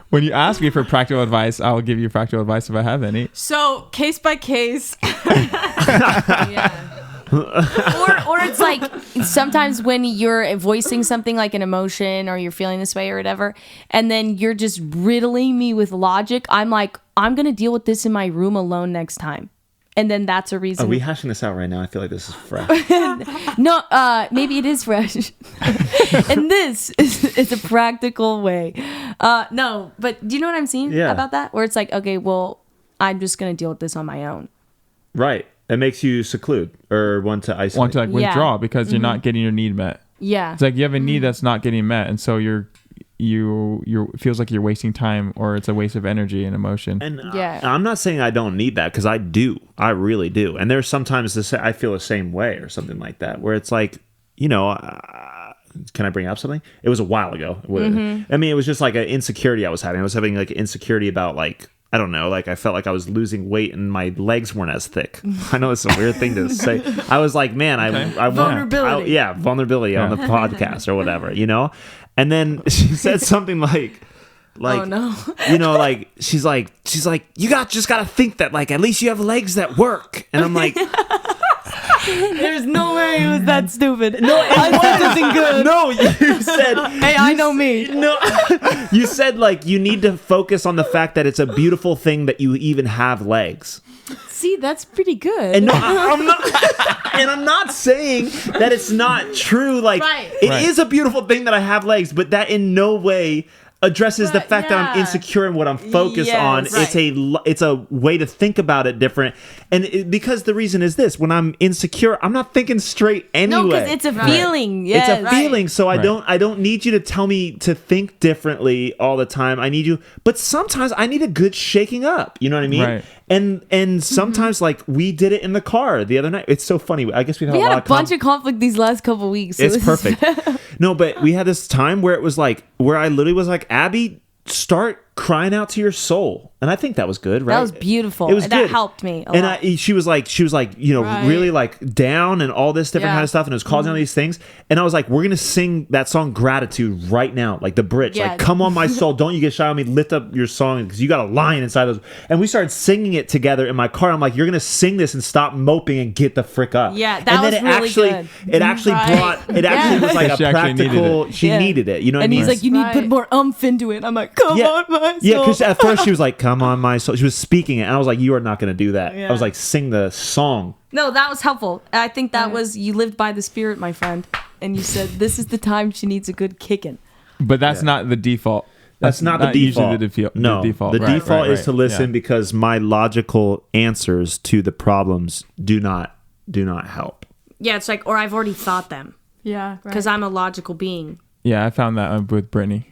When you ask me for practical advice, I will give you practical advice if I have any. So, case by case. or it's like sometimes when you're voicing something like an emotion, or you're feeling this way or whatever, and then you're just riddling me with logic, I'm like, I'm gonna deal with this in my room alone next time. And then that's a reason. Are we hashing this out right now? I feel like this is fresh. No, maybe it is fresh. And this is a practical way No, but do you know what I'm seeing Yeah. about that? Where it's like, okay, well, I'm just gonna deal with this on my own. Right. It makes you seclude or want to isolate. Want to like Yeah. withdraw because you're not getting your need met. Yeah. It's like you have a need that's not getting met, and so you it feels like you're wasting time, or it's a waste of energy and emotion. And Yeah. I'm not saying I don't need that, because I do. I really do. And there's sometimes I feel the same way or something like that, where it's like, can I bring up something? It was a while ago. I mean, it was just like an insecurity I was having. I was having like insecurity about like, I don't know, like I felt like I was losing weight and my legs weren't as thick. I know it's a weird thing to say. I was like, man, I want Vulnerability. vulnerability on the podcast or whatever, And then she said something like, oh no. like she's like, you just gotta think that like at least you have legs that work. And I'm like, There's no way it was that stupid. no, I said good. no, you said, Hey, I know me. no, you said like you need to focus on the fact that it's a beautiful thing that you even have legs. See, that's pretty good. And no, I'm not, and I'm not saying that it's not true. Like Right. it Right. is a beautiful thing that I have legs, but that in no way addresses the Right, fact that I'm yeah. insecure in what I'm focused Yes. on. Right. It's a way to think about it different, and because the reason is this: when I'm insecure, I'm not thinking straight anyway. No, because it's a feeling. Yes. It's a feeling, so I Right. don't need you to tell me to think differently all the time. I need you, but sometimes I need a good shaking up. You know what I mean? Right. And sometimes like we did it in the car the other night. It's so funny. I guess we've had We a lot had a of bunch of conflict these last couple weeks. So It's this is- perfect. No, but we had this time where it was like where I literally was like, Abby, start crying out to your soul, and I think that was good, right? That was beautiful. It was That good. helped me a and lot. she was like, Right. really like down and all this different Yeah. kind of stuff, and it was causing all these things. And I was like, we're gonna sing that song "Gratitude" right now, like the bridge, Yeah. like "Come on, my soul, don't you get shy on me, lift up your song because you got a lion inside those." And we started singing it together in my car. I'm like, you're gonna sing this and stop moping and get the frick up. Yeah, that and was then really good. it actually Right. brought it actually was like She a actually needed practical. it. She Yeah. needed it. You know what and I mean? he's like, you need to put Right. more into it. I'm like, come on, my soul. Yeah, because at first she was like, "Come on, my soul." She was speaking it, and I was like, "You are not going to do that." Yeah. I was like, "Sing the song." No, that was helpful. I think that was, you lived by the spirit, my friend. And you said, this is the time she needs a good kicking. But that's not the default. That's not the default. Usually No, the default. the Right, default right, is to right. listen Yeah. because my logical answers to the problems do not help. Yeah, it's like, or I've already thought them Yeah. because I'm a logical being. Yeah, I found that with Brittany.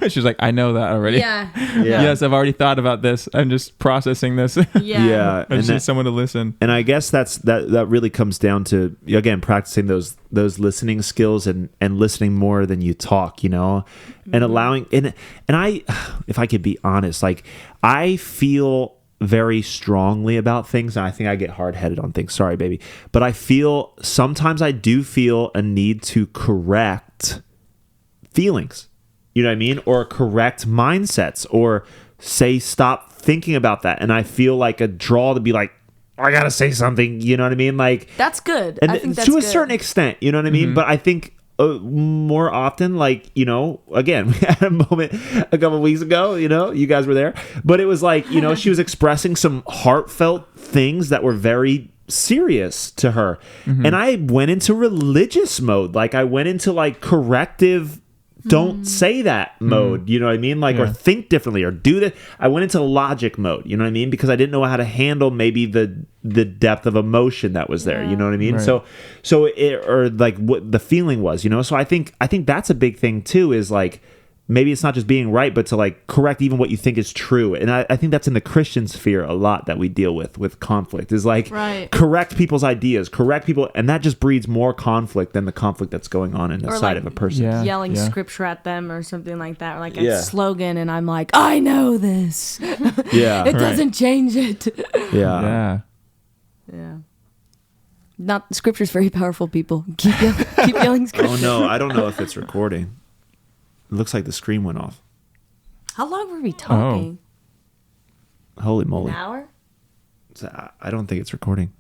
She's like, I know that already. Yeah. Yes, I've already thought about this. I'm just processing this. Yeah. I just need someone to listen. And I guess that really comes down to, again, practicing those listening skills and listening more than you talk, and allowing and I, if I could be honest, like I feel very strongly about things, and I think I get hard-headed on things. Sorry, baby, but I feel sometimes I do feel a need to correct feelings. You know what I mean? Or correct mindsets, or say stop thinking about that. And I feel like a draw to be like, I gotta say something. You know what I mean? Like That's good. and I think that's to a good. certain extent, you know what I mean? But I think more often, like, again, we had a moment a couple of weeks ago, you guys were there, but it was like, she was expressing some heartfelt things that were very serious to her. And I went into religious mode. Like I went into like corrective, don't say that mode, you know what I mean? Like, or think differently, or do that. I went into logic mode, you know what I mean? Because I didn't know how to handle maybe the depth of emotion that was there, you know what I mean? Right. So it, or like what the feeling was, so I think that's a big thing too, is like, maybe it's not just being right, but to like correct even what you think is true. And I think that's in the Christian sphere a lot that we deal with conflict, is like correct people's ideas, correct people. And that just breeds more conflict than the conflict that's going on inside like of a person. Yeah. Yelling scripture at them or something like that, or like a Yeah. slogan, and I'm like, I know this. Yeah. It doesn't change it. Yeah. Yeah. Not scripture's very powerful, people. Keep yelling Oh scripture. no, I don't know if it's recording. It looks like the screen went off. How long were we talking? Holy An moly. hour? I don't think it's recording.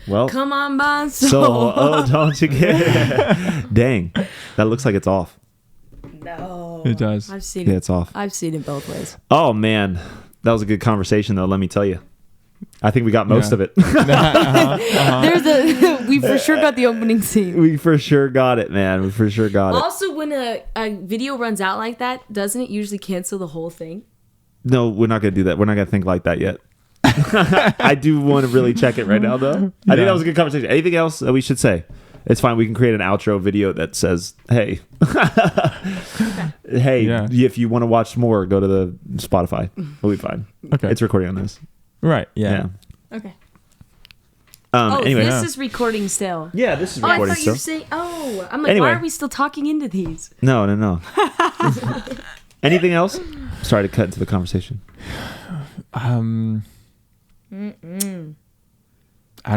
Well, Come on, my soul. so don't you get Dang. That looks like it's off. No. It does. I've seen Yeah, it. it's off. I've seen it both ways. Oh man. That was a good conversation though, let me tell you. I think we got most Yeah. of it. We for sure got the opening scene. We for sure got it, man. We for sure got it. Also, when a video runs out like that, doesn't it usually cancel the whole thing? No, we're not going to do that. We're not going to think like that yet. I do want to really check it right now, though. I think that was a good conversation. Anything else that we should say? It's fine. We can create an outro video that says, hey, hey, if you want to watch more, go to the Spotify. We'll be fine. Okay. It's recording on this. Right. Yeah. Okay. Anyway. This is recording still. Yeah, this is Oh, I recording thought you still. were saying. Oh, I'm like, Anyway. why are we still talking into these? No. Anything else? Sorry to cut into the conversation. I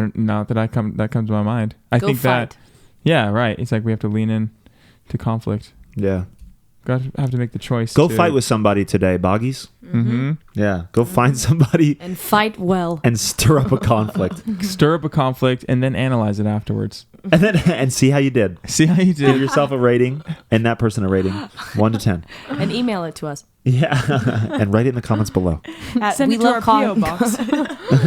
don't. Not that that comes to my mind. I Go think fight. that. Yeah. Right. It's like we have to lean in to conflict. Yeah. Got to have to make the choice. Go to- fight with somebody today, Boggies. Mm-hmm. Yeah. Go find somebody And fight well. and stir up a conflict. Stir up a conflict and then analyze it afterwards. and see how you did. See how you Give did. yourself a rating and that person a rating. 1 to 10. And email it to us. Yeah. And write it in the comments below. Send it to our PO box.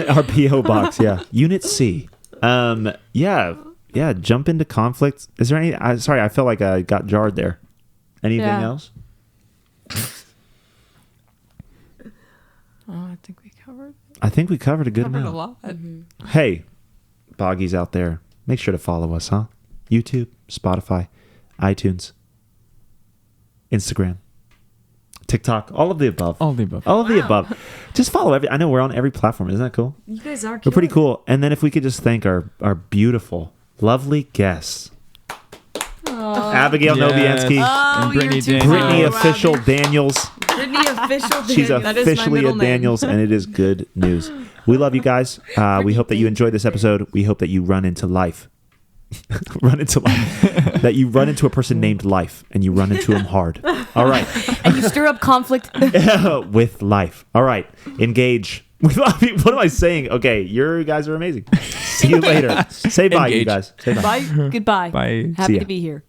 Our PO box, yeah. Unit C. Yeah. Jump into conflict. Is there any? Sorry, I felt like I got jarred there. Anything Yeah. else? I think we covered I think we covered a good a amount. lot. Hey, boggies out there, make sure to follow us, huh? YouTube, Spotify, iTunes, Instagram, TikTok, all of the above. All the above. All of the above. Just follow every. I know we're on every platform. Isn't that cool? You guys are We're pretty cool. And then if we could just thank our beautiful, lovely guests. Abigail Yes. Noviansky, And Brittany too Daniels. Brittany Oh, Official Daniels. Brittany official. She's That is my officially a middle name. Daniels, and it is good news. We love you guys. We hope that you enjoyed this episode. We hope that you run into life. That you run into a person named Life, and you run into him hard. All right. And you stir up conflict. With life. All right. Engage. We love you. What am I saying? Okay. You guys are amazing. See you later. Say bye, you Engage. guys. Say bye. Bye. Goodbye. Bye. See Happy ya. to be here.